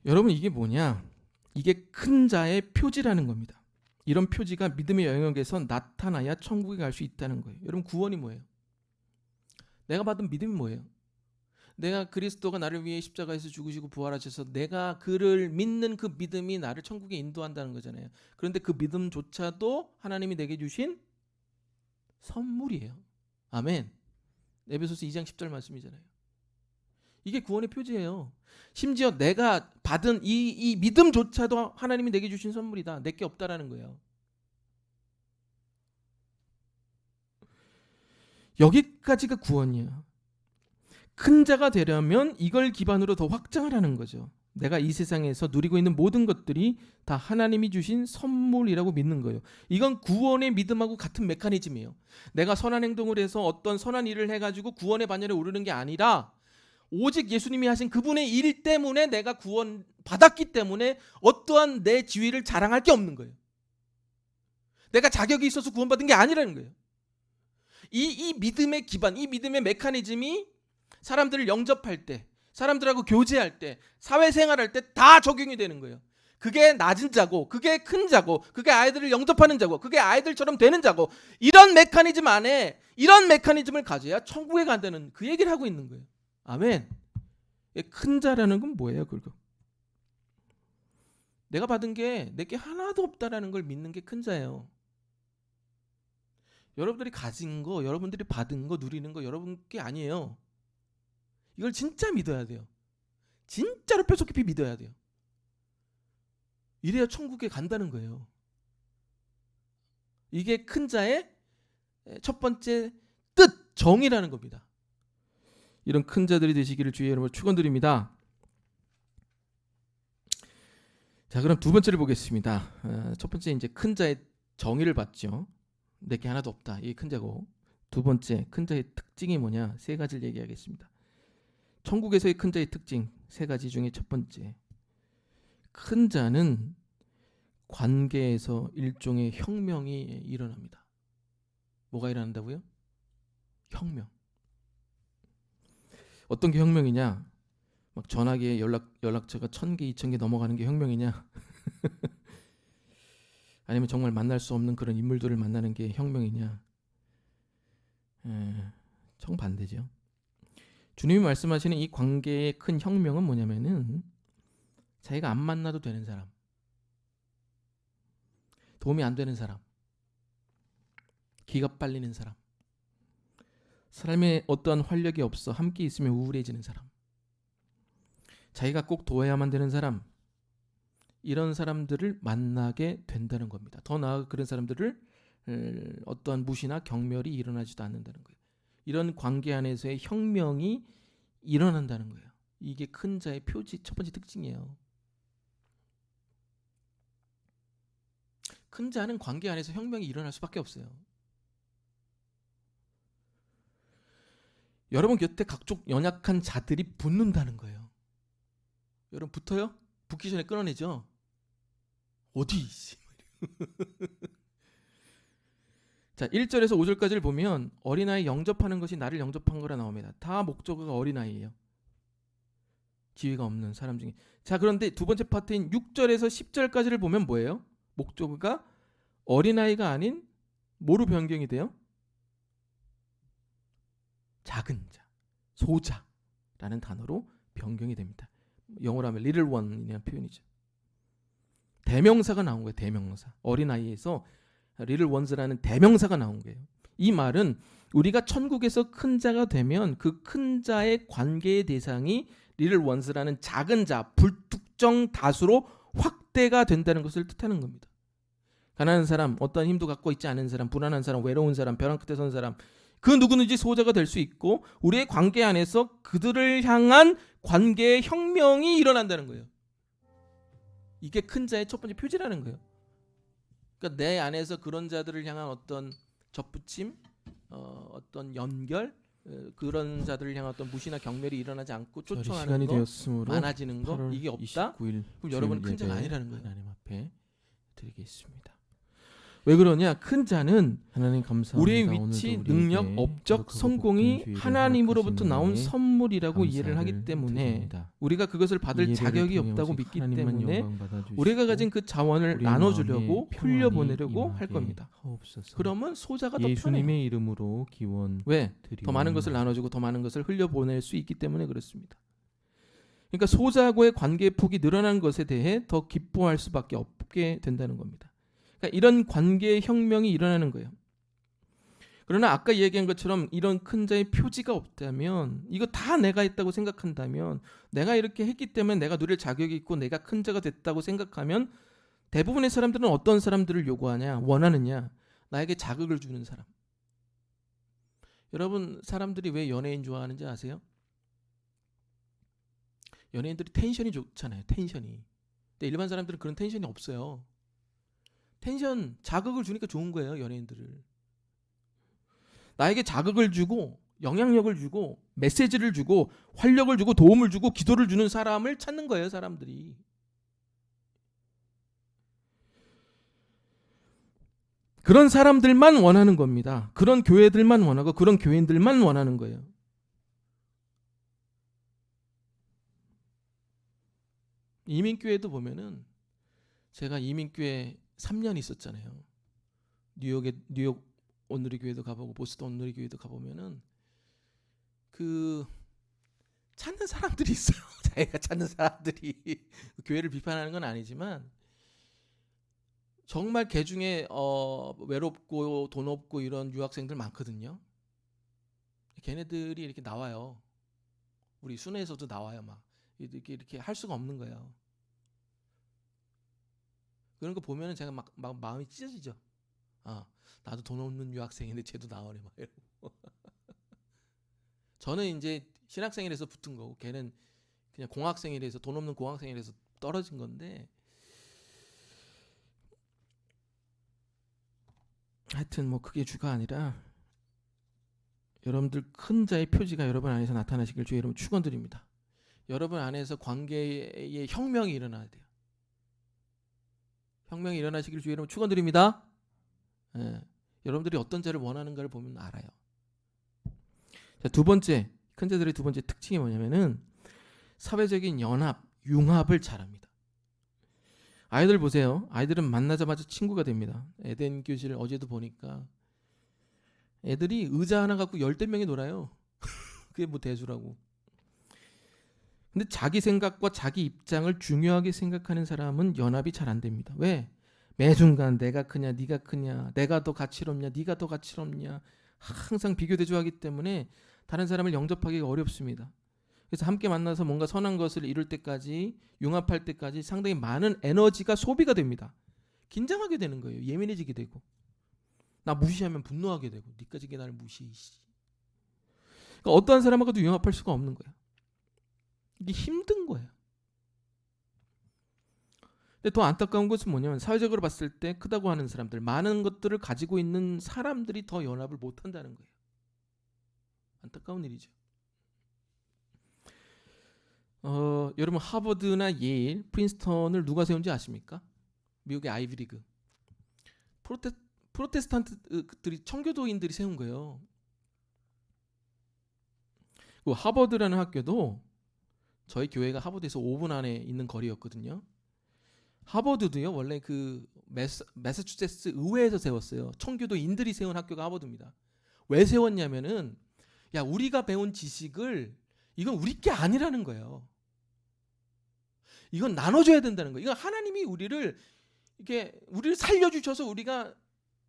여러분, 이게 뭐냐? 이게 큰 자의 표지라는 겁니다. 이런 표지가 믿음의 영역에서 나타나야 천국에 갈 수 있다는 거예요. 여러분, 구원이 뭐예요? 내가 받은 믿음이 뭐예요? 내가 그리스도가 나를 위해 십자가에서 죽으시고 부활하셔서 내가 그를 믿는 그 믿음이 나를 천국에 인도한다는 거잖아요. 그런데 그 믿음조차도 하나님이 내게 주신 선물이에요. 아멘. 에베소서 2장 10절 말씀이잖아요. 이게 구원의 표지예요. 심지어 내가 받은 이 믿음조차도 하나님이 내게 주신 선물이다. 내게 없다라는 거예요. 여기까지가 구원이에요. 큰 자가 되려면 이걸 기반으로 더 확장을 하는 거죠. 내가 이 세상에서 누리고 있는 모든 것들이 다 하나님이 주신 선물이라고 믿는 거예요. 이건 구원의 믿음하고 같은 메커니즘이에요. 내가 선한 행동을 해서 어떤 선한 일을 해가지고 구원의 반열에 오르는 게 아니라 오직 예수님이 하신 그분의 일 때문에 내가 구원 받았기 때문에 어떠한 내 지위를 자랑할 게 없는 거예요. 내가 자격이 있어서 구원받은 게 아니라는 거예요. 이 믿음의 기반, 이 믿음의 메커니즘이 사람들을 영접할 때, 사람들하고 교제할 때, 사회생활할 때 다 적용이 되는 거예요. 그게 낮은 자고, 그게 큰 자고, 그게 아이들을 영접하는 자고, 그게 아이들처럼 되는 자고, 이런 메커니즘 안에 이런 메커니즘을 가져야 천국에 간다는 그 얘기를 하고 있는 거예요. 아멘. 큰 자라는 건 뭐예요? 그거 내가 받은 게 내게 하나도 없다라는 걸 믿는 게 큰 자예요. 여러분들이 가진 거, 여러분들이 받은 거, 누리는 거 여러분 게 아니에요. 이걸 진짜 믿어야 돼요. 진짜로 뼛속 깊이 믿어야 돼요. 이래야 천국에 간다는 거예요. 이게 큰 자의 첫 번째 뜻, 정의라는 겁니다. 이런 큰 자들이 되시기를 주의 이름으로 축원드립니다. 자, 그럼 두 번째를 보겠습니다. 첫 번째 이제 큰 자의 정의를 봤죠. 내게 하나도 없다. 이게 큰 자고. 두 번째 큰 자의 특징이 뭐냐? 3가지를 얘기하겠습니다. 천국에서의 큰 자의 특징 3가지 중에 첫 번째, 큰 자는 관계에서 일종의 혁명이 일어납니다. 뭐가 일어난다고요? 혁명. 어떤 게 혁명이냐? 막 전화기에 연락처가 1000개, 2000개 넘어가는 게 혁명이냐? 아니면 정말 만날 수 없는 그런 인물들을 만나는 게 혁명이냐? 정반대죠. 주님이 말씀하시는 이 관계의 큰 혁명은 뭐냐면은 자기가 안 만나도 되는 사람, 도움이 안 되는 사람, 기가 빨리는 사람, 삶에 어떠한 활력이 없어 함께 있으면 우울해지는 사람, 자기가 꼭 도와야만 되는 사람, 이런 사람들을 만나게 된다는 겁니다. 더 나아가 그런 사람들을 어떠한 무시나 경멸이 일어나지도 않는다는 거예요. 이런 관계 안에서의 혁명이 일어난다는 거예요. 이게 큰 자의 표지 첫 번째 특징이에요. 큰 자는 관계 안에서 혁명이 일어날 수밖에 없어요. 여러분 곁에 각종 연약한 자들이 붙는다는 거예요. 여러분 붙어요? 붙기 전에 끊어내죠. 어디? 자, 1절에서 5절까지를 보면 어린아이 영접하는 것이 나를 영접한 거라 나옵니다. 다 목적어가 어린아이예요. 지위가 없는 사람 중에. 자, 그런데 두 번째 파트인 6절에서 10절까지를 보면 뭐예요? 목적어가 어린아이가 아닌 뭐로 변경이 돼요? 작은 자, 소자라는 단어로 변경이 됩니다. 영어로 하면 little one이라는 표현이죠. 대명사가 나온 거예요. 대명사. 어린아이에서 little ones라는 대명사가 나온 거예요. 이 말은 우리가 천국에서 큰 자가 되면 그 큰 자의 관계의 대상이 little ones라는 작은 자, 불특정 다수로 확대가 된다는 것을 뜻하는 겁니다. 가난한 사람, 어떤 힘도 갖고 있지 않은 사람, 불안한 사람, 외로운 사람, 벼랑 끝에 선 사람, 그 누구든지 소자가 될 수 있고 우리의 관계 안에서 그들을 향한 관계의 혁명이 일어난다는 거예요. 이게 큰 자의 첫 번째 표지라는 거예요. 그러니까 내 안에서 그런 자들을 향한 어떤 접붙임, 어떤 연결, 그런 자들을 향한 어떤 무시나 경멸이 일어나지 않고 쫓아가는 시간이 거, 되었으므로 많아지는 거, 이게 없다? 29일 그럼 여러분은 큰 자가 아니라는 거예요. 하나님 앞에 드리겠습니다. 왜 그러냐? 큰 자는 하나님 감사합니다. 우리의 위치, 능력, 업적, 성공이 하나님으로부터 나온 선물이라고 이해를 하기 때문에 우리가 그것을 받을 자격이 없다고 믿기 때문에 우리가 가진 그 자원을 나눠주려고 흘려보내려고 할 겁니다. 그러면 소자가 더 편해요. 예수님의 이름으로 기원 왜? 드리옵나이다. 더 많은 것을 나눠주고 더 많은 것을 흘려보낼 수 있기 때문에 그렇습니다. 그러니까 소자하고의 관계의 폭이 늘어난 것에 대해 더 기뻐할 수밖에 없게 된다는 겁니다. 그러니까 이런 관계의 혁명이 일어나는 거예요. 그러나 아까 얘기한 것처럼 이런 큰 자의 표지가 없다면, 이거 다 내가 했다고 생각한다면, 내가 이렇게 했기 때문에 내가 누릴 자격이 있고 내가 큰 자가 됐다고 생각하면 대부분의 사람들은 어떤 사람들을 요구하냐, 원하느냐? 나에게 자극을 주는 사람. 여러분, 사람들이 왜 연예인 좋아하는지 아세요? 연예인들이 텐션이 좋잖아요. 텐션이. 근데 일반 사람들은 그런 텐션이 없어요. 텐션, 자극을 주니까 좋은 거예요. 연예인들을. 나에게 자극을 주고 영향력을 주고 메시지를 주고 활력을 주고 도움을 주고 기도를 주는 사람을 찾는 거예요. 사람들이. 그런 사람들만 원하는 겁니다. 그런 교회들만 원하고 그런 교인들만 원하는 거예요. 이민교회도 보면은, 제가 이민교회 3년 있었잖아요. 뉴욕 온누리 교회도 가보고 보스턴 온누리 교회도 가보면은 그 찾는 사람들이 있어요. 자기가 찾는 사람들이. 교회를 비판하는 건 아니지만 정말 개 중에 외롭고 돈 없고 이런 유학생들 많거든요. 걔네들이 이렇게 나와요. 우리 순회에서도 나와요. 막 이렇게 할 수가 없는 거예요. 그런 거 보면은 제가 막 마음이 찢어지죠. 아, 나도 돈 없는 유학생인데 쟤도 나오네 막 이러고. 저는 이제 신학생이라서 붙은 거고 걔는 그냥 공학생이라서, 돈 없는 공학생이라서 떨어진 건데, 하여튼 뭐 그게 주가 아니라 여러분들 큰 자의 표지가 여러분 안에서 나타나시길 주의 이름으로 축원드립니다. 여러분 안에서 관계의 혁명이 일어나야 돼요. 혁명이 일어나시길 주의 이름으로 축원드립니다. 예, 여러분들이 어떤 자를 원하는가를 보면 알아요. 자, 두 번째, 큰 자들의 두 번째 특징이 뭐냐면은 사회적인 연합, 융합을 잘합니다. 아이들 보세요. 아이들은 만나자마자 친구가 됩니다. 에덴 교실 어제도 보니까 애들이 의자 하나 갖고 10명이 놀아요. 그게 뭐 대수라고. 근데 자기 생각과 자기 입장을 중요하게 생각하는 사람은 연합이 잘 안 됩니다. 왜? 매 순간 내가 크냐, 네가 크냐, 내가 더 가치롭냐, 네가 더 가치롭냐, 항상 비교 대조하기 때문에 다른 사람을 영접하기가 어렵습니다. 그래서 함께 만나서 뭔가 선한 것을 이룰 때까지, 융합할 때까지 상당히 많은 에너지가 소비가 됩니다. 긴장하게 되는 거예요. 예민해지게 되고, 나 무시하면 분노하게 되고, 니까지 나를 무시해. 그러니까 어떠한 사람하고도 융합할 수가 없는 거예요. 이게 힘든 거예요. 근데 더 안타까운 것은 뭐냐면, 사회적으로 봤을 때 크다고 하는 사람들, 많은 것들을 가지고 있는 사람들이 더 연합을 못한다는 거예요. 안타까운 일이죠. 여러분 하버드나 예일, 프린스턴을 누가 세운지 아십니까? 미국의 아이비리그. 프로테스탄트들이 청교도인들이 세운 거예요. 그 하버드라는 학교도 저희 교회가 하버드에서 5분 안에 있는 거리였거든요. 하버드도요 원래 그 매사추세츠 의회에서 세웠어요. 청교도인들이 세운 학교가 하버드입니다. 왜 세웠냐면은 야 우리가 배운 지식을 이건 우리 게 아니라는 거예요. 이건 나눠줘야 된다는 거예요. 이건 하나님이 우리를 살려주셔서 우리가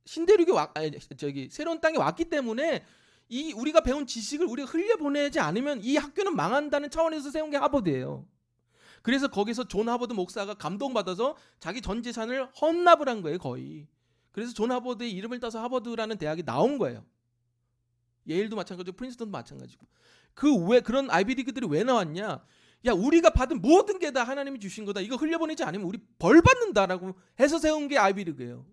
신대륙에 새로운 땅에 왔기 때문에 이 우리가 배운 지식을 우리가 흘려보내지 않으면 이 학교는 망한다는 차원에서 세운 게 하버드예요. 그래서 거기서 존 하버드 목사가 감동받아서 자기 전 재산을 헌납을 한 거예요, 거의. 그래서 존 하버드의 이름을 따서 하버드라는 대학이 나온 거예요. 예일도 마찬가지고 프린스턴도 마찬가지고. 왜 그런 아이비리그들이 왜 나왔냐? 야, 우리가 받은 모든 게 다 하나님이 주신 거다. 이거 흘려보내지 않으면 우리 벌 받는다라고 해서 세운 게 아이비리그예요.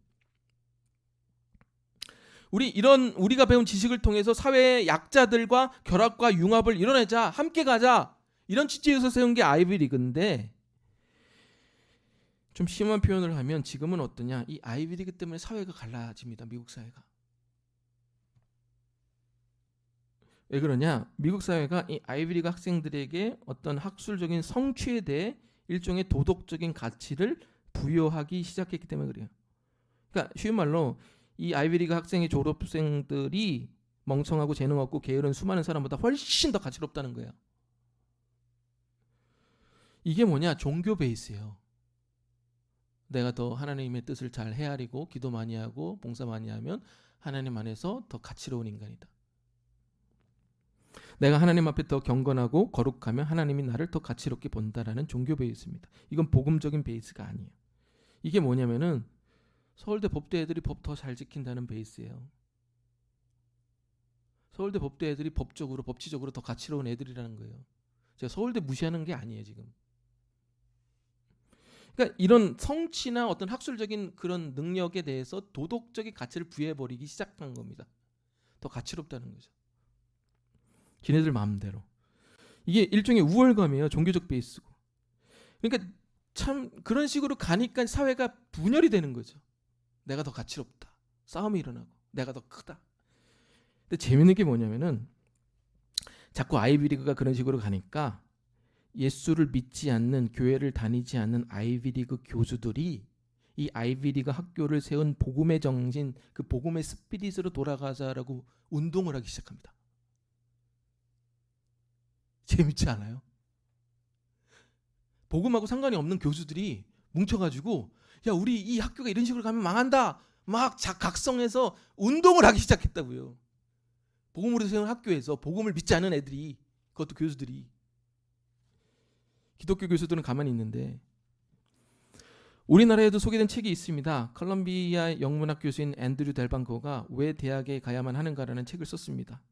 우리가 배운 지식을 통해서 사회의 약자들과 결합과 융합을 이뤄내자, 함께 가자. 이런 취지에서 세운 게 아이비리그인데 좀 심한 표현을 하면 지금은 어떠냐? 이 아이비리그 때문에 사회가 갈라집니다. 미국 사회가. 왜 그러냐? 미국 사회가 이 아이비리그 학생들에게 어떤 학술적인 성취에 대해 일종의 도덕적인 가치를 부여하기 시작했기 때문에 그래요. 그러니까 쉬운 말로 이 아이비리그 학생의 졸업생들이 멍청하고 재능 없고 게으른 수많은 사람보다 훨씬 더 가치롭다는 거예요. 이게 뭐냐? 종교 베이스예요. 내가 더 하나님의 뜻을 잘 헤아리고 기도 많이 하고 봉사 많이 하면 하나님 안에서 더 가치로운 인간이다. 내가 하나님 앞에 더 경건하고 거룩하면 하나님이 나를 더 가치롭게 본다라는 종교 베이스입니다. 이건 복음적인 베이스가 아니에요. 이게 뭐냐면은 서울대 법대 애들이 법 더 잘 지킨다는 베이스예요. 서울대 법대 애들이 법치적으로 더 가치로운 애들이라는 거예요. 제가 서울대 무시하는 게 아니에요, 지금. 그러니까 이런 성취나 어떤 학술적인 그런 능력에 대해서 도덕적인 가치를 부여해버리기 시작한 겁니다. 더 가치롭다는 거죠. 걔네들 마음대로. 이게 일종의 우월감이에요. 종교적 베이스고. 그러니까 참 그런 식으로 가니까 사회가 분열이 되는 거죠. 내가 더 가치롭다. 싸움이 일어나고 내가 더 크다. 근데 재밌는 게 뭐냐면은 자꾸 아이비리그가 그런 식으로 가니까 예수를 믿지 않는 교회를 다니지 않는 아이비리그 교수들이 이 아이비리그 학교를 세운 복음의 정신, 그 복음의 스피릿으로 돌아가자라고 운동을 하기 시작합니다. 재밌지 않아요? 복음하고 상관이 없는 교수들이 뭉쳐가지고 야 우리 이 학교가 이런 식으로 가면 망한다 막 각성해서 운동을 하기 시작했다고요. 복음으로 세운 학교에서 복음을 믿지 않은 애들이, 그것도 교수들이. 기독교 교수들은 가만히 있는데 우리나라에도 소개된 책이 있습니다. 컬럼비아 영문학 교수인 앤드류 델방코가 왜 대학에 가야만 하는가라는 책을 썼습니다.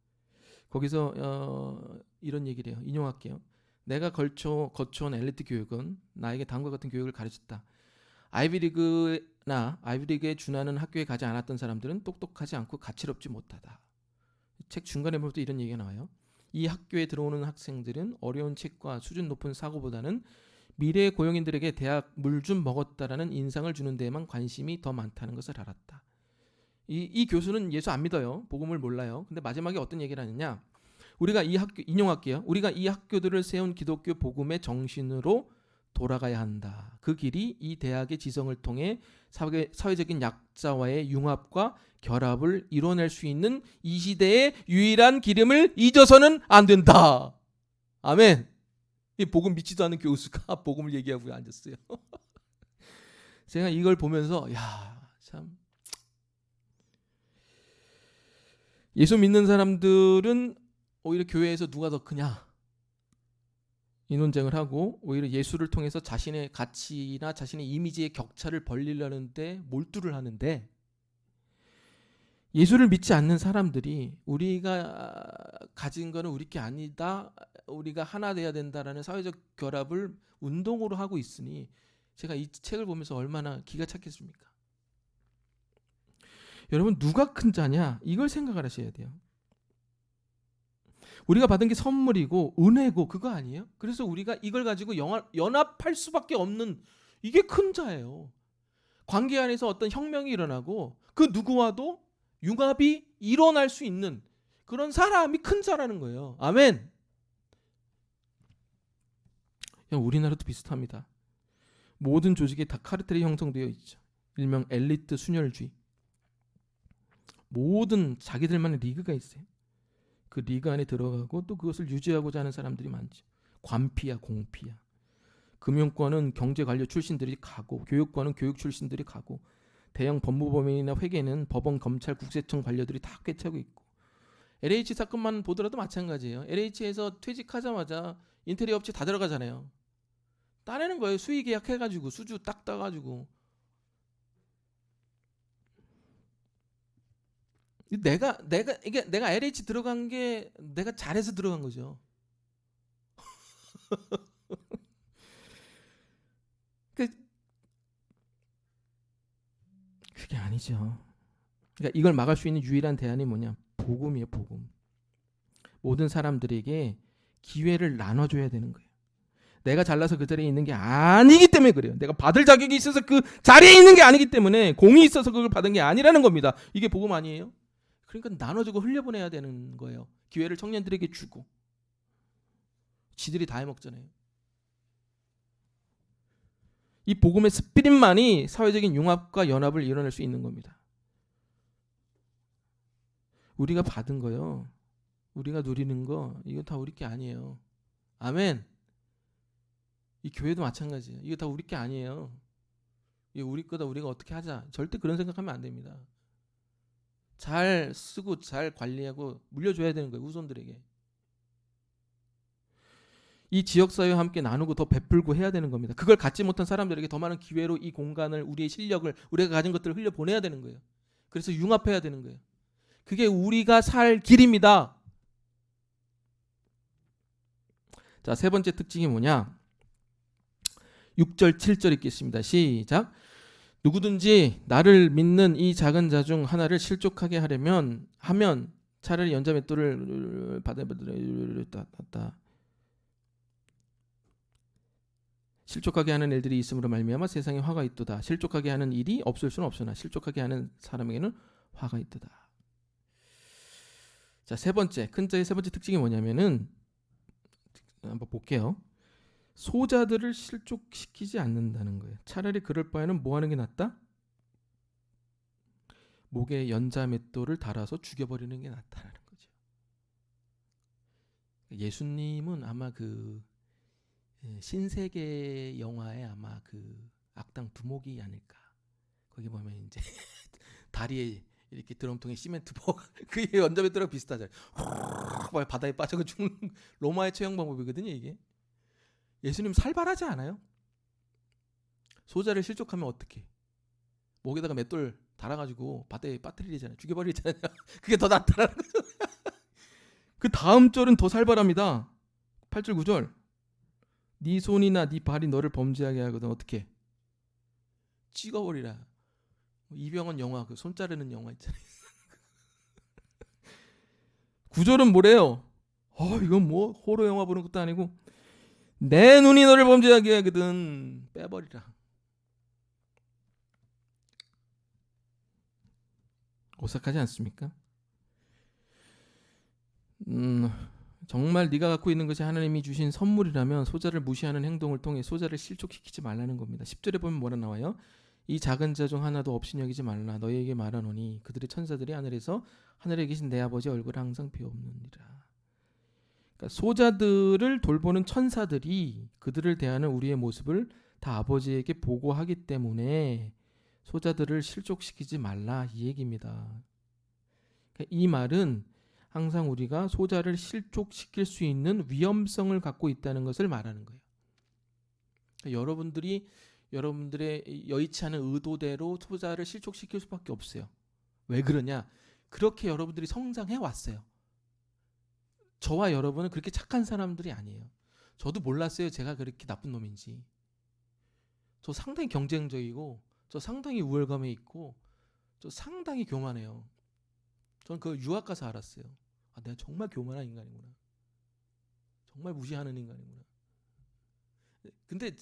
거기서 이런 얘기를 해요. 인용할게요. 내가 거쳐온 엘리트 교육은 나에게 다음과 같은 교육을 가르쳤다. 아이비리그나 아이비리그에 준하는 학교에 가지 않았던 사람들은 똑똑하지 않고 가치롭지 못하다. 책 중간에 보면 또 이런 얘기가 나와요. 이 학교에 들어오는 학생들은 어려운 책과 수준 높은 사고보다는 미래의 고용인들에게 대학 물 좀 먹었다라는 인상을 주는 데에만 관심이 더 많다는 것을 알았다. 이 교수는 예수 안 믿어요. 복음을 몰라요. 근데 마지막에 어떤 얘기를 하느냐? 우리가 이 학교, 인용할게요. 우리가 이 학교들을 세운 기독교 복음의 정신으로 돌아가야 한다. 그 길이 이 대학의 지성을 통해 사회적인 약자와의 융합과 결합을 이뤄낼 수 있는 이 시대의 유일한 길임을 잊어서는 안 된다. 아멘. 이 복음 믿지도 않는 교수가 복음을 얘기하고 앉았어요. 제가 이걸 보면서 참 예수 믿는 사람들은 오히려 교회에서 누가 더 크냐 이 논쟁을 하고 오히려 예수를 통해서 자신의 가치나 자신의 이미지의 격차를 벌리려는데 몰두를 하는데, 예수를 믿지 않는 사람들이 우리가 가진 거는 우리 게 아니다, 우리가 하나 돼야 된다라는 사회적 결합을 운동으로 하고 있으니 제가 이 책을 보면서 얼마나 기가 찼겠습니까? 여러분, 누가 큰 자냐 이걸 생각을 하셔야 돼요. 우리가 받은 게 선물이고 은혜고 그거 아니에요? 그래서 우리가 이걸 가지고 연합할 수밖에 없는, 이게 큰 자예요. 관계 안에서 어떤 혁명이 일어나고 그 누구와도 융합이 일어날 수 있는 그런 사람이 큰 자라는 거예요. 아멘. 우리나라도 비슷합니다. 모든 조직에 다 카르텔이 형성되어 있죠. 일명 엘리트 순혈주의. 모든 자기들만의 리그가 있어요. 그 리그 안에 들어가고 또 그것을 유지하고자 하는 사람들이 많죠. 관피야, 공피야. 금융권은 경제관료 출신들이 가고, 교육권은 교육 출신들이 가고, 대형 법무법인이나 회계는 법원, 검찰, 국세청 관료들이 다 꿰차고 있고, LH 사건만 보더라도 마찬가지예요. LH에서 퇴직하자마자 인테리어 업체 다 들어가잖아요. 따내는 거예요. 수의 계약해가지고 수주 딱 따가지고. 내가 LH 들어간 게 내가 잘해서 들어간 거죠. 그게 아니죠. 그러니까 이걸 막을 수 있는 유일한 대안이 뭐냐? 복음이에요, 복음. 모든 사람들에게 기회를 나눠줘야 되는 거예요. 내가 잘나서 그 자리에 있는 게 아니기 때문에 그래요. 내가 받을 자격이 있어서 그 자리에 있는 게 아니기 때문에, 공이 있어서 그걸 받은 게 아니라는 겁니다. 이게 복음 아니에요? 그러니까 나눠주고 흘려보내야 되는 거예요. 기회를 청년들에게 주고. 지들이 다 해먹잖아요. 이 복음의 스피릿만이 사회적인 융합과 연합을 이뤄낼 수 있는 겁니다. 우리가 받은 거요, 우리가 누리는 거, 이거 다 우리 게 아니에요. 아멘. 이 교회도 마찬가지예요. 이거 다 우리 게 아니에요. 이거 우리 거다, 우리가 어떻게 하자. 절대 그런 생각하면 안 됩니다. 잘 쓰고 잘 관리하고 물려줘야 되는 거예요, 후손들에게. 이 지역사회와 함께 나누고 더 베풀고 해야 되는 겁니다. 그걸 갖지 못한 사람들에게 더 많은 기회로 이 공간을, 우리의 실력을, 우리가 가진 것들을 흘려보내야 되는 거예요. 그래서 융합해야 되는 거예요. 그게 우리가 살 길입니다. 자, 세 번째 특징이 뭐냐? 6절 7절 읽겠습니다. 시작. 누구든지 나를 믿는 이 작은 자 중 하나를 실족하게 하면 차라리 연자 맷돌을 받아들였다. 실족하게 하는 일들이 있음으로 말미암아 세상에 화가 있도다. 실족하게 하는 일이 없을 수는 없으나 실족하게 하는 사람에게는 화가 있도다. 자, 세 번째, 큰 자의 세 번째 특징이 뭐냐면은, 한번 볼게요. 소자들을 실족시키지 않는다는 거예요. 차라리 그럴 바에는 뭐 하는 게 낫다? 목에 연자 맷돌을 달아서 죽여버리는 게 낫다라는 거죠. 예수님은 아마 그 신세계 영화에 아마 그 악당 두목이 아닐까. 거기 보면 이제 다리에 이렇게 드럼통에 시멘트 버 그게 연자 맷돌하고 비슷하잖아요. 바다에 빠져서 죽는 로마의 처형 방법이거든요, 이게. 예수님 살벌하지 않아요? 소자를 실족하면 어떻게? 목에다가 맷돌 달아가지고 바다에 빠뜨리잖아요. 죽여버리잖아요. 그게 더 낫다라는 거죠. 그 다음 절은 더 살벌합니다. 8절 9절. 네 손이나 네 발이 너를 범죄하게 하거든 어떻게? 찍어버리라. 이병헌 영화, 그 손 자르는 영화 있잖아요. 9절은 뭐래요? 이건 뭐 호러 영화 보는 것도 아니고, 내 눈이 너를 범죄하게 하거든 빼버리라. 오싹하지 않습니까? 정말 네가 갖고 있는 것이 하나님이 주신 선물이라면 소자를 무시하는 행동을 통해 소자를 실족시키지 말라는 겁니다. 10절에 보면 뭐라 나와요? 이 작은 자 중 하나도 없이 여기지 말라. 너희에게 말하노니 그들의 천사들이 하늘에서 하늘에 계신 내 아버지 얼굴을 항상 비옵느니라. 그러니까 소자들을 돌보는 천사들이 그들을 대하는 우리의 모습을 다 아버지에게 보고하기 때문에 소자들을 실족시키지 말라, 이 얘기입니다. 그러니까 이 말은 항상 우리가 소자를 실족시킬 수 있는 위험성을 갖고 있다는 것을 말하는 거예요. 그러니까 여러분들의 여의치 않은 의도대로 소자를 실족시킬 수밖에 없어요. 왜 그러냐? 그렇게 여러분들이 성장해 왔어요. 저와 여러분은 그렇게 착한 사람들이 아니에요. 저도 몰랐어요, 제가 그렇게 나쁜 놈인지. 저 상당히 경쟁적이고, 저 상당히 우월감에 있고, 저 상당히 교만해요. 저는 그걸 유학 가서 알았어요. 내가 정말 교만한 인간이구나. 정말 무시하는 인간이구나. 근데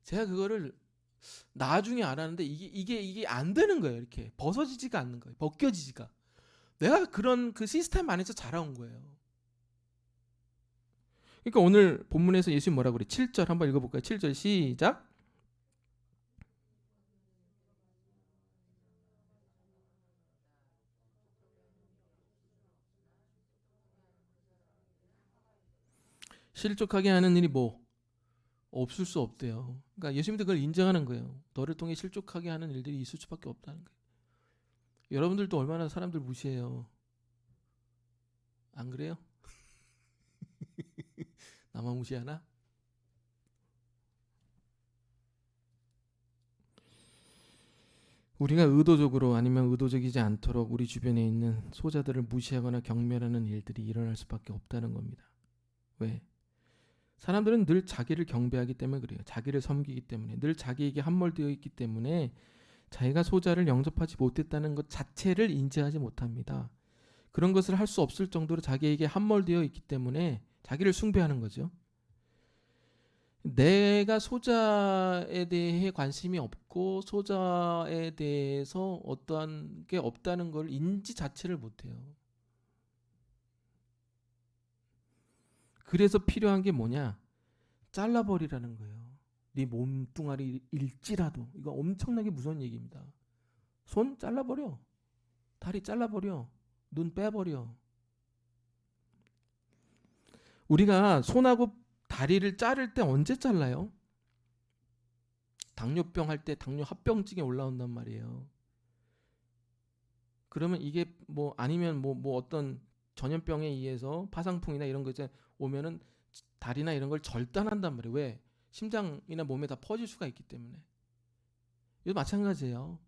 제가 그거를 나중에 알았는데 이게 안 되는 거예요. 이렇게 벗어지지가 않는 거예요. 벗겨지지가. 내가 그런 그 시스템 안에서 자라온 거예요. 그러니까 오늘 본문에서 예수님 뭐라고 그래? 7절 한번 읽어볼까요? 7절 시작. 실족하게 하는 일이 뭐 없을 수 없대요. 그러니까 예수님도 그걸 인정하는 거예요. 너를 통해 실족하게 하는 일들이 있을 수밖에 없다는 거예요. 여러분들도 얼마나 사람들 무시해요. 안 그래요? 나만 무시하나? 우리가 의도적으로 아니면 의도적이지 않도록 우리 주변에 있는 소자들을 무시하거나 경멸하는 일들이 일어날 수밖에 없다는 겁니다. 왜? 사람들은 늘 자기를 경배하기 때문에 그래요. 자기를 섬기기 때문에, 늘 자기에게 함몰되어 있기 때문에 자기가 소자를 영접하지 못했다는 것 자체를 인지하지 못합니다. 그런 것을 할 수 없을 정도로 자기에게 함몰되어 있기 때문에 자기를 숭배하는 거죠. 내가 소자에 대해 관심이 없고 소자에 대해서 어떠한 게 없다는 걸 인지 자체를 못해요. 그래서 필요한 게 뭐냐? 잘라버리라는 거예요. 네 몸뚱아리일지라도. 이거 엄청나게 무서운 얘기입니다. 손 잘라버려. 다리 잘라버려. 눈 빼버려. 우리가 손하고 다리를 자를 때 언제 잘라요? 당뇨병 할 때 당뇨 합병증에 올라온단 말이에요. 그러면 이게 뭐 아니면 뭐 어떤 전염병에 의해서 파상풍이나 이런 거 이제 오면은 다리나 이런 걸 절단한단 말이에요. 왜? 심장이나 몸에 다 퍼질 수가 있기 때문에. 이거 마찬가지예요.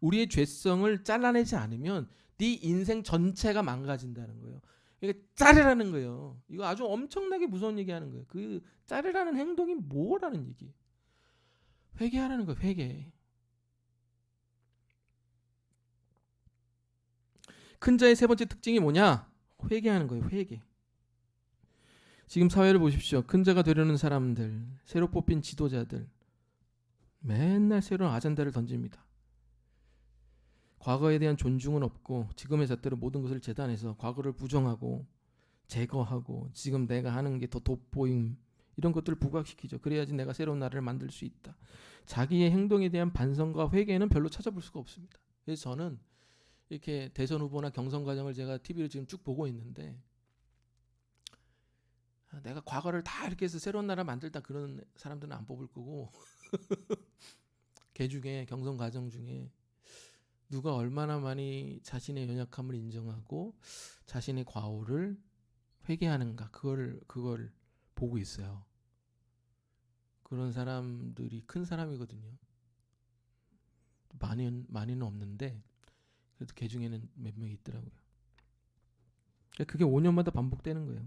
우리의 죄성을 잘라내지 않으면 네 인생 전체가 망가진다는 거예요. 이게 자르라는 거예요. 이거 아주 엄청나게 무서운 얘기하는 거예요. 그 자르라는 행동이 뭐라는 얘기? 회개하라는 거예요. 회개. 큰 자의 세 번째 특징이 뭐냐? 회개하는 거예요. 회개. 지금 사회를 보십시오. 큰 자가 되려는 사람들, 새로 뽑힌 지도자들 맨날 새로운 아젠다를 돋집니다. 과거에 대한 존중은 없고 지금의 잣대로 모든 것을 재단해서 과거를 부정하고 제거하고 지금 내가 하는 게 더 돋보임 이런 것들을 부각시키죠. 그래야지 내가 새로운 나라를 만들 수 있다. 자기의 행동에 대한 반성과 회개는 별로 찾아볼 수가 없습니다. 그래서 저는 이렇게 대선 후보나 경선 과정을 제가 TV로 지금 쭉 보고 있는데 내가 과거를 다 이렇게 해서 새로운 나라 만들다 그런 사람들은 안 뽑을 거고 걔 중에 경선 과정 중에 누가 얼마나 많이 자신의 연약함을 인정하고 자신의 과오를 회개하는가 그걸 보고 있어요. 그런 사람들이 큰 사람이거든요. 많이는 없는데 그래도 걔 중에는 몇 명 있더라고요. 그게 5년마다 반복되는 거예요.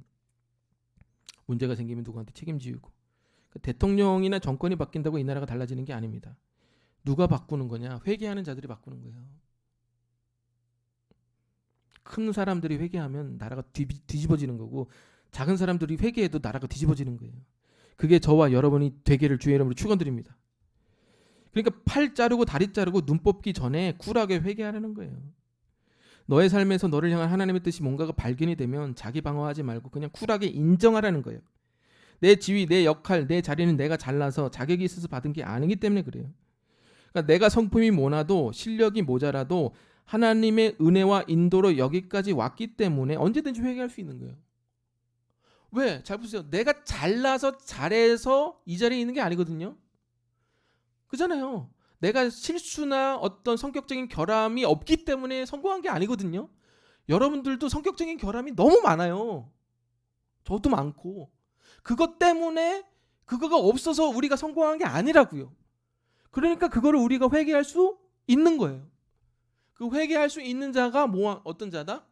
문제가 생기면 누구한테 책임지우고. 대통령이나 정권이 바뀐다고 이 나라가 달라지는 게 아닙니다. 누가 바꾸는 거냐? 회개하는 자들이 바꾸는 거예요. 큰 사람들이 회개하면 나라가 뒤집어지는 거고 작은 사람들이 회개해도 나라가 뒤집어지는 거예요. 그게 저와 여러분이 되기를 주의 이름으로 축원드립니다. 그러니까 팔 자르고 다리 자르고 눈 뽑기 전에 쿨하게 회개하라는 거예요. 너의 삶에서 너를 향한 하나님의 뜻이 뭔가가 발견이 되면 자기 방어하지 말고 그냥 쿨하게 인정하라는 거예요. 내 지위, 내 역할, 내 자리는 내가 잘나서 자격이 있어서 받은 게 아니기 때문에 그래요. 그러니까 내가 성품이 모나도 실력이 모자라도 하나님의 은혜와 인도로 여기까지 왔기 때문에 언제든지 회개할 수 있는 거예요. 왜? 잘 보세요. 내가 잘나서 잘해서 이 자리에 있는 게 아니거든요. 그잖아요. 내가 실수나 어떤 성격적인 결함이 없기 때문에 성공한 게 아니거든요. 여러분들도 성격적인 결함이 너무 많아요. 저도 많고. 그것 때문에 그거가 없어서 우리가 성공한 게 아니라고요. 그러니까 그거를 우리가 회개할 수 있는 거예요. 그 회개할 수 있는 자가 어떤 자다?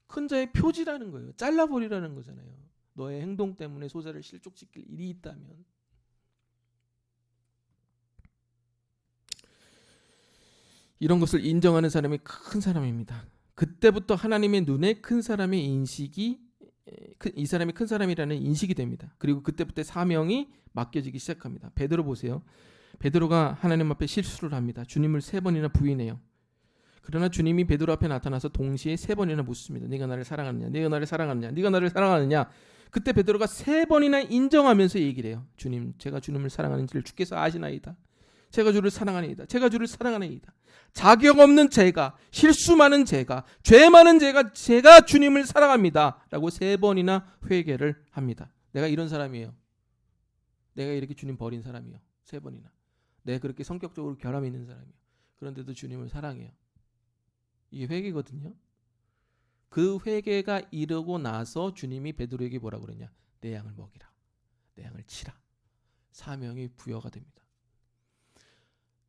큰 자의 표지라는 거예요. 잘라버리라는 거잖아요. 너의 행동 때문에 소자를 실족시킬 일이 있다면. 이런 것을 인정하는 사람이 큰 사람입니다. 그때부터 하나님의 눈에 큰 사람의 인식이 이 사람이 큰 사람이라는 인식이 됩니다. 그리고 그때부터 사명이 맡겨지기 시작합니다. 베드로 보세요. 베드로가 하나님 앞에 실수를 합니다. 주님을 3번이나 부인해요. 그러나 주님이 베드로 앞에 나타나서 동시에 3번이나 묻습니다. 네가 나를 사랑하느냐? 네가 나를 사랑하느냐? 네가 나를 사랑하느냐? 그때 베드로가 3번이나 인정하면서 얘기를 해요. 주님, 제가 주님을 사랑하는지를 주께서 아시나이다. 제가 주를 사랑하나이다. 제가 주를 사랑하나이다. 자격 없는 제가, 실수 많은 제가, 죄 많은 제가 주님을 사랑합니다. 라고 3번이나 회개를 합니다. 내가 이런 사람이에요. 내가 이렇게 주님 버린 사람이에요. 3번이나. 내가 그렇게 성격적으로 결함이 있는 사람이에요. 그런데도 주님을 사랑해요. 이게 회개거든요. 그 회개가 이르고 나서 주님이 베드로에게 뭐라고 그러냐? 내 양을 먹이라. 내 양을 치라. 사명이 부여가 됩니다.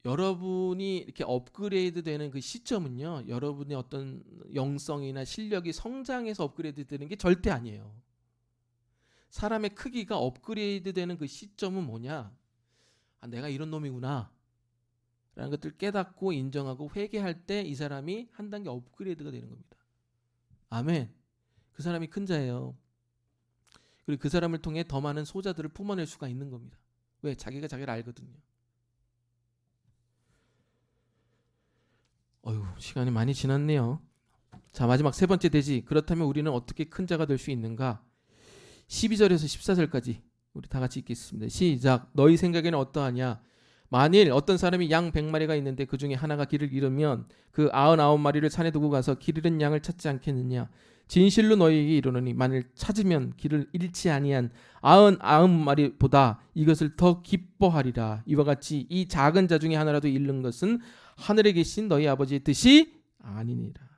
여러분이 이렇게 업그레이드 되는 그 시점은요, 여러분의 어떤 영성이나 실력이 성장해서 업그레이드 되는 게 절대 아니에요. 사람의 크기가 업그레이드 되는 그 시점은 뭐냐? 아, 내가 이런 놈이구나 라는 것들을 깨닫고 인정하고 회개할 때 이 사람이 한 단계 업그레이드가 되는 겁니다. 아멘. 그 사람이 큰 자예요. 그리고 그 사람을 통해 더 많은 소자들을 뿜어낼 수가 있는 겁니다. 왜? 자기가 자기를 알거든요. 시간이 많이 지났네요. 자, 마지막 3번째 대지. 그렇다면 우리는 어떻게 큰 자가 될 수 있는가? 12절에서 14절까지 우리 다 같이 읽겠습니다. 시작. 너희 생각에는 어떠하냐? 만일 어떤 사람이 양 100마리가 있는데 그 중에 하나가 길을 잃으면 그 99마리를 산에 두고 가서 길 잃은 양을 찾지 않겠느냐? 진실로 너희에게 이르노니 만일 찾으면 길을 잃지 아니한 99마리보다 이것을 더 기뻐하리라. 이와 같이 이 작은 자 중에 하나라도 잃는 것은 하늘에 계신 너희 아버지의 뜻이 아니니라.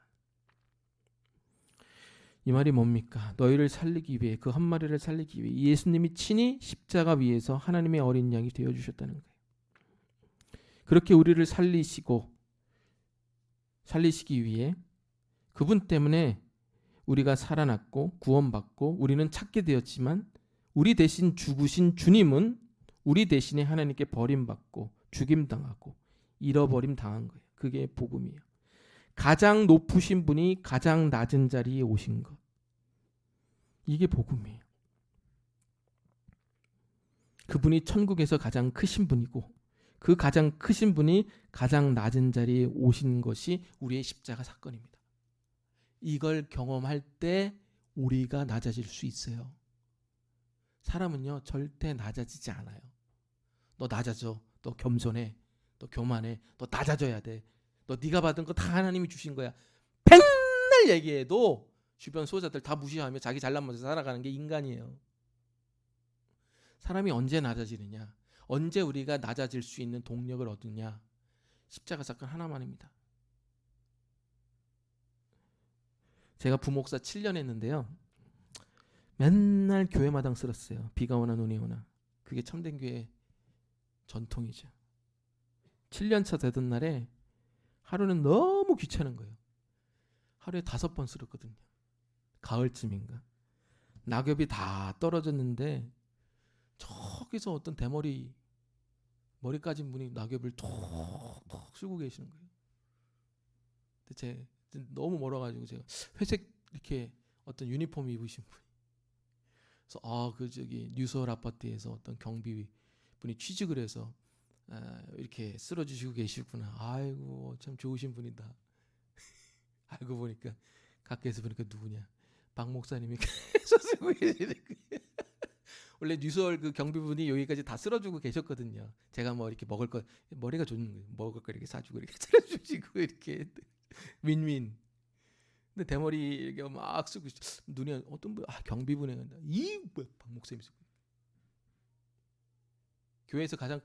이 말이 뭡니까? 너희를 살리기 위해, 그 한 마리를 살리기 위해 예수님이 친히 십자가 위에서 하나님의 어린 양이 되어주셨다는 거예요. 그렇게 우리를 살리시기 위해 그분 때문에 우리가 살아났고 구원받고 우리는 찾게 되었지만, 우리 대신 죽으신 주님은 우리 대신에 하나님께 버림받고 죽임당하고 잃어버림 당한 거예요. 그게 복음이에요. 가장 높으신 분이 가장 낮은 자리에 오신 것. 이게 복음이에요. 그분이 천국에서 가장 크신 분이고 그 가장 크신 분이 가장 낮은 자리에 오신 것이 우리의 십자가 사건입니다. 이걸 경험할 때 우리가 낮아질 수 있어요. 사람은요 절대 낮아지지 않아요. 너 낮아져. 너 겸손해. 너 교만해. 너 낮아져야 돼. 너 네가 받은 거 다 하나님이 주신 거야. 맨날 얘기해도 주변 소자들 다 무시하며 자기 잘나면서 살아가는 게 인간이에요. 사람이 언제 낮아지느냐? 언제 우리가 낮아질 수 있는 동력을 얻느냐? 십자가 사건 하나만입니다. 제가 부목사 7년 했는데요. 맨날 교회마당 쓸었어요. 비가 오나 눈이 오나. 그게 참된 교회 전통이죠. 7년차 되던 날에 하루는 너무 귀찮은 거예요. 하루에 5번 쓸었거든요. 가을쯤인가. 낙엽이 다 떨어졌는데 저기서 어떤 대머리 머리 까진 분이 낙엽을 톡톡 쓸고 계시는 거예요. 근데 제 너무 멀어가지고 제가 회색 이렇게 어떤 유니폼 입으신 분이, 그래서 그 저기 뉴서울 아파트에서 어떤 경비 분이 취직을 해서 이렇게 쓸어주시고 계시구나. 아이고 참 좋으신 분이다. 알고 보니까 가까이서 보니까 누구냐? 박 목사님이 계속 쓰고 계시는 거예요. 원래 뉴서울 그 경비분이 여기까지 다 쓸어주고 계셨거든요. 제가 뭐 이렇게 먹을 거, 머리가 좋은 거예요. 먹을 거 이렇게 사주고 이렇게 쓸어주시고 이렇게 윈윈. 근데 대머리 이렇게 막 쓰고 눈이 어떤 분, 경비분이 박 목사님이 쓰고. 교회에서 가장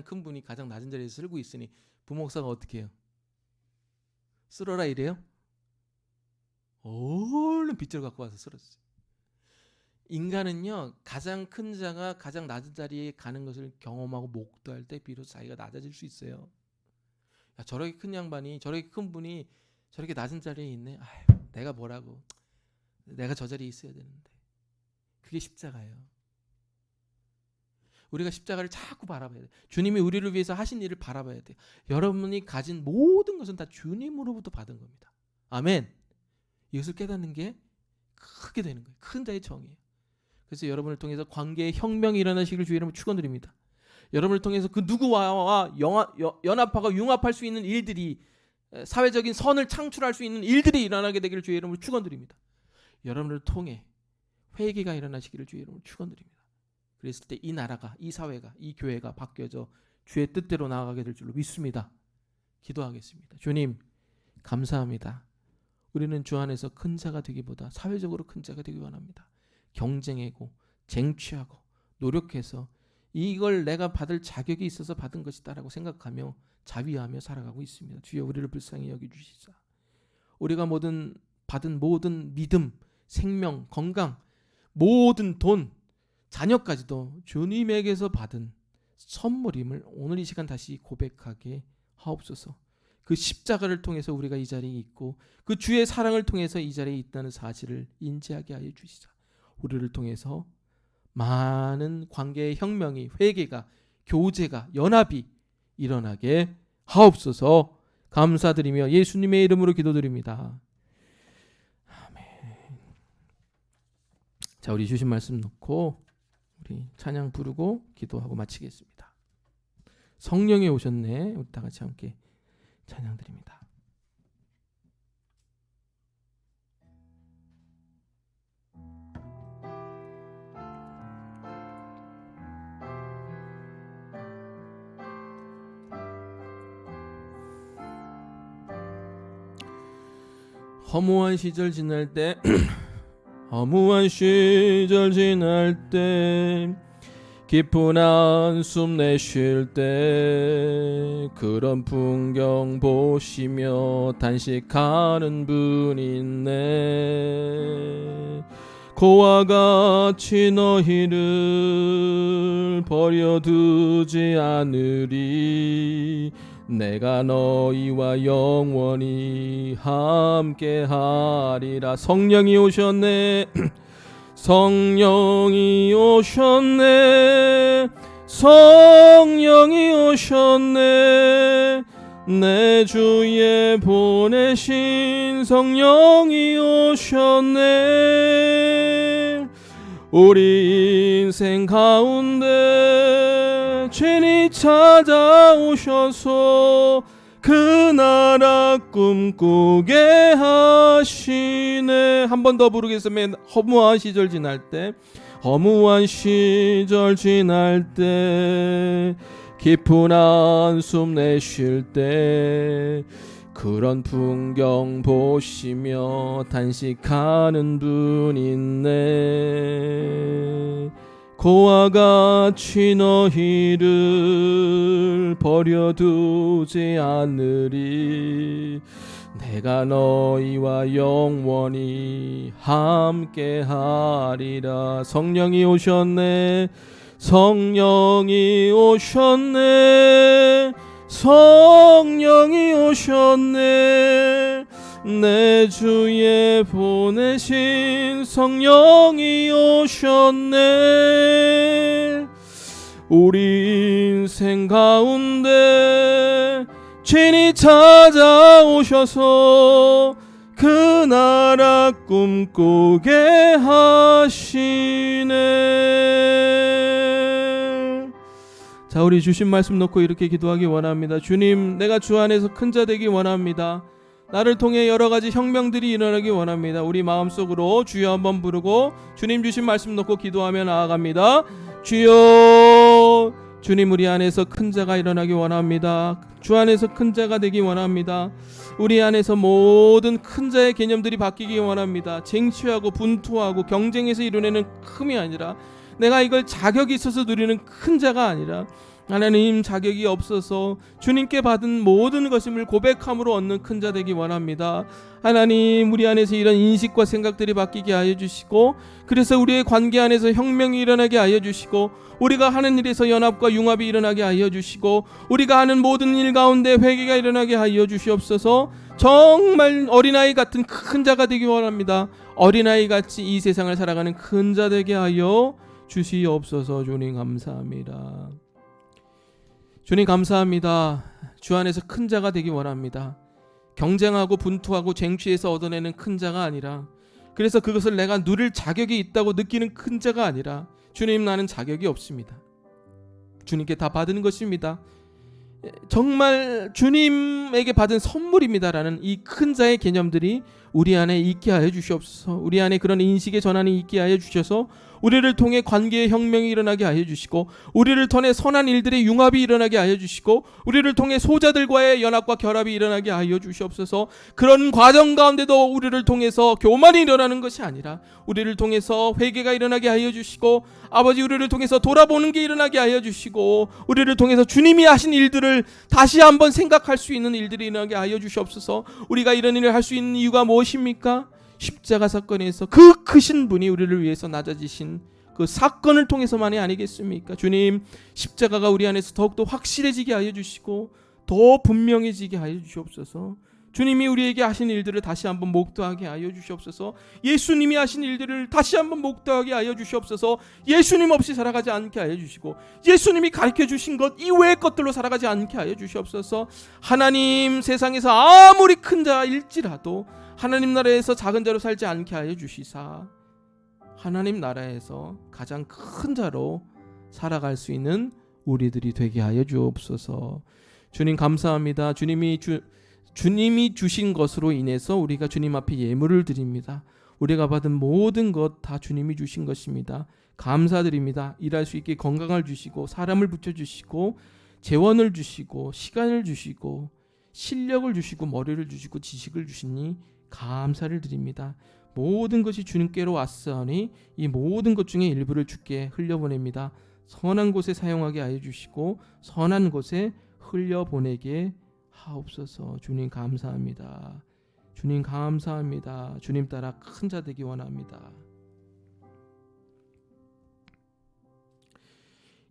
큰 분이 가장 낮은 자리에서 쓸고 있으니 부목사가 어떻게 해요? 쓸어라 이래요? 얼른 빗자루 갖고 와서 쓸었어요. 인간은요 가장 큰 자가 가장 낮은 자리에 가는 것을 경험하고 목도할 때 비로소 자기가 낮아질 수 있어요. 야, 저렇게 큰 양반이, 저렇게 큰 분이 저렇게 낮은 자리에 있네. 아유, 내가 뭐라고. 내가 저 자리에 있어야 되는데. 그게 십자가예요. 우리가 십자가를 자꾸 바라봐야 돼요. 주님이 우리를 위해서 하신 일을 바라봐야 돼요. 여러분이 가진 모든 것은 다 주님으로부터 받은 겁니다. 아멘. 이것을 깨닫는 게 크게 되는 거예요. 큰 자의 정이에요. 그래서 여러분을 통해서 관계의 혁명이 일어나시길 주의 이름으로 축원드립니다. 여러분을 통해서 그 누구와 연합하고 융합할 수 있는 일들이, 사회적인 선을 창출할 수 있는 일들이 일어나게 되기를 주의 이름으로 축원드립니다. 여러분을 통해 회개가 일어나시기를 주의 이름으로 축원드립니다. 그랬을 때 이 나라가, 이 사회가, 이 교회가 바뀌어져 주의 뜻대로 나아가게 될 줄로 믿습니다. 기도하겠습니다. 주님 감사합니다. 우리는 주 안에서 큰 자가 되기보다 사회적으로 큰 자가 되기 원합니다. 경쟁하고 쟁취하고 노력해서 이걸 내가 받을 자격이 있어서 받은 것이다라고 생각하며 자위하며 살아가고 있습니다. 주여 우리를 불쌍히 여겨주시자. 우리가 받은 모든 믿음, 생명, 건강, 모든 돈, 자녀까지도 주님에게서 받은 선물임을 오늘 이 시간 다시 고백하게 하옵소서. 그 십자가를 통해서 우리가 이 자리에 있고 그 주의 사랑을 통해서 이 자리에 있다는 사실을 인지하게 하여 주시자. 우리를 통해서 많은 관계의 혁명이, 회개가, 교제가, 연합이 일어나게 하옵소서. 감사드리며 예수님의 이름으로 기도드립니다. 아멘. 자, 우리 주신 말씀 놓고 우리 찬양 부르고 기도하고 마치겠습니다. 성령이 오셨네. 우리 다 같이 함께 찬양 드립니다. 허무한 시절 지날 때 허무한 시절 지날 때 깊은 한숨 내쉴 때 그런 풍경 보시며 단식하는 분 있네. 고와 같이 너희를 버려두지 않으리. 내가 너희와 영원히 함께하리라. 성령이 오셨네. 성령이 오셨네. 성령이 오셨네. 내 주에 보내신 성령이 오셨네. 우리 인생 가운데 죄인이 찾아오셔서 그 나라 꿈꾸게 하시네. 한 번 더 부르겠습니다. 허무한 시절 지날 때, 허무한 시절 지날 때, 깊은 한숨 내쉴 때 그런 풍경 보시며 단식하는 분 있네. 고와 같이 너희를 버려두지 않으리. 내가 너희와 영원히 함께하리라. 성령이 오셨네. 성령이 오셨네. 성령이 오셨네. 내 주에 보내신 성령이 오셨네. 우리 인생 가운데 죄인이 찾아오셔서 그 나라 꿈꾸게 하시네. 자, 우리 주신 말씀 놓고 이렇게 기도하기 원합니다. 주님, 내가 주 안에서 큰 자 되기 원합니다. 나를 통해 여러 가지 혁명들이 일어나기 원합니다. 우리 마음속으로 주여 한번 부르고 주님 주신 말씀 놓고 기도하며 나아갑니다. 주여, 주님 우리 안에서 큰 자가 일어나기 원합니다. 주 안에서 큰 자가 되기 원합니다. 우리 안에서 모든 큰 자의 개념들이 바뀌기 원합니다. 쟁취하고 분투하고 경쟁에서 이루어내는 큼이 아니라 내가 이걸 자격이 있어서 누리는 큰 자가 아니라 하나님 자격이 없어서 주님께 받은 모든 것임을 고백함으로 얻는 큰 자 되기 원합니다. 하나님 우리 안에서 이런 인식과 생각들이 바뀌게 하여 주시고 그래서 우리의 관계 안에서 혁명이 일어나게 하여 주시고 우리가 하는 일에서 연합과 융합이 일어나게 하여 주시고 우리가 하는 모든 일 가운데 회개가 일어나게 하여 주시옵소서. 정말 어린아이 같은 큰 자가 되기 원합니다. 어린아이 같이 이 세상을 살아가는 큰 자 되게 하여 주시옵소서. 주님 감사합니다. 주님 감사합니다. 주 안에서 큰 자가 되기 원합니다. 경쟁하고 분투하고 쟁취해서 얻어내는 큰 자가 아니라 그래서 그것을 내가 누릴 자격이 있다고 느끼는 큰 자가 아니라 주님 나는 자격이 없습니다. 주님께 다 받은 것입니다. 정말 주님에게 받은 선물입니다라는 이 큰 자의 개념들이 우리 안에 있게 하여 주시옵소서. 우리 안에 그런 인식의 전환이 있게 하여 주셔서 우리를 통해 관계의 혁명이 일어나게 하여 주시고, 우리를 통해 선한 일들의 융합이 일어나게 하여 주시고, 우리를 통해 소자들과의 연합과 결합이 일어나게 하여 주시옵소서. 그런 과정 가운데도 우리를 통해서 교만이 일어나는 것이 아니라 우리를 통해서 회개가 일어나게 하여 주시고, 아버지 우리를 통해서 돌아보는 게 일어나게 하여 주시고, 우리를 통해서 주님이 하신 일들을 다시 한번 생각할 수 있는 일들이 일어나게 하여 주시옵소서. 우리가 이런 일을 할 수 있는 이유가 무엇입니까? 십자가 사건에서 그 크신 분이 우리를 위해서 낮아지신 그 사건을 통해서만이 아니겠습니까? 주님, 십자가가 우리 안에서 더욱더 확실해지게 하여 주시고 더 분명해지게 하여 주시옵소서. 주님이 우리에게 하신 일들을 다시 한번 목도하게 하여 주시옵소서. 예수님이 하신 일들을 다시 한번 목도하게 하여 주시옵소서. 예수님 없이 살아가지 않게 하여 주시고, 예수님이 가르쳐 주신 것 이외의 것들로 살아가지 않게 하여 주시옵소서. 하나님, 세상에서 아무리 큰 자일지라도 하나님 나라에서 작은 자로 살지 않게 하여 주시사 하나님 나라에서 가장 큰 자로 살아갈 수 있는 우리들이 되게 하여 주옵소서. 주님 감사합니다. 주님이 주신 것으로 인해서 우리가 주님 앞에 예물을 드립니다. 우리가 받은 모든 것 다 주님이 주신 것입니다. 감사드립니다. 일할 수 있게 건강을 주시고, 사람을 붙여주시고, 재원을 주시고, 시간을 주시고, 실력을 주시고, 머리를 주시고, 지식을 주시니 감사를 드립니다. 모든 것이 주님께로 왔사오니 이 모든 것 중에 일부를 주께 흘려보냅니다. 선한 곳에 사용하게 하여 주시고 선한 곳에 흘려보내게 하옵소서. 주님 감사합니다. 주님 감사합니다. 주님 따라 큰 자 되기 원합니다.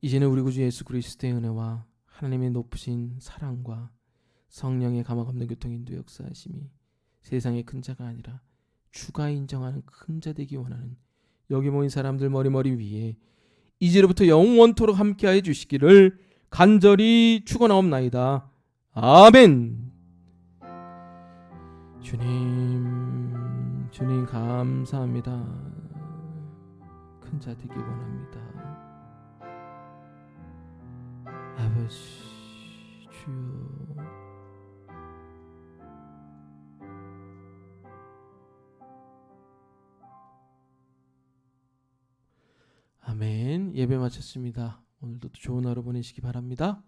이제는 우리 구주 예수 그리스도의 은혜와 하나님의 높으신 사랑과 성령의 감화감동 교통 인도 역사하심이 세상의 큰 자가 아니라 주가 인정하는 큰 자 되기 원하는 여기 모인 사람들 머리 위에 이제로부터 영원토록 함께하여 주시기를 간절히 축원하옵나이다. 아멘. 주님 감사합니다. 큰 자 되기 원합니다. 아버지 주여, 아멘. 예배 마쳤습니다. 오늘도 좋은 하루 보내시기 바랍니다.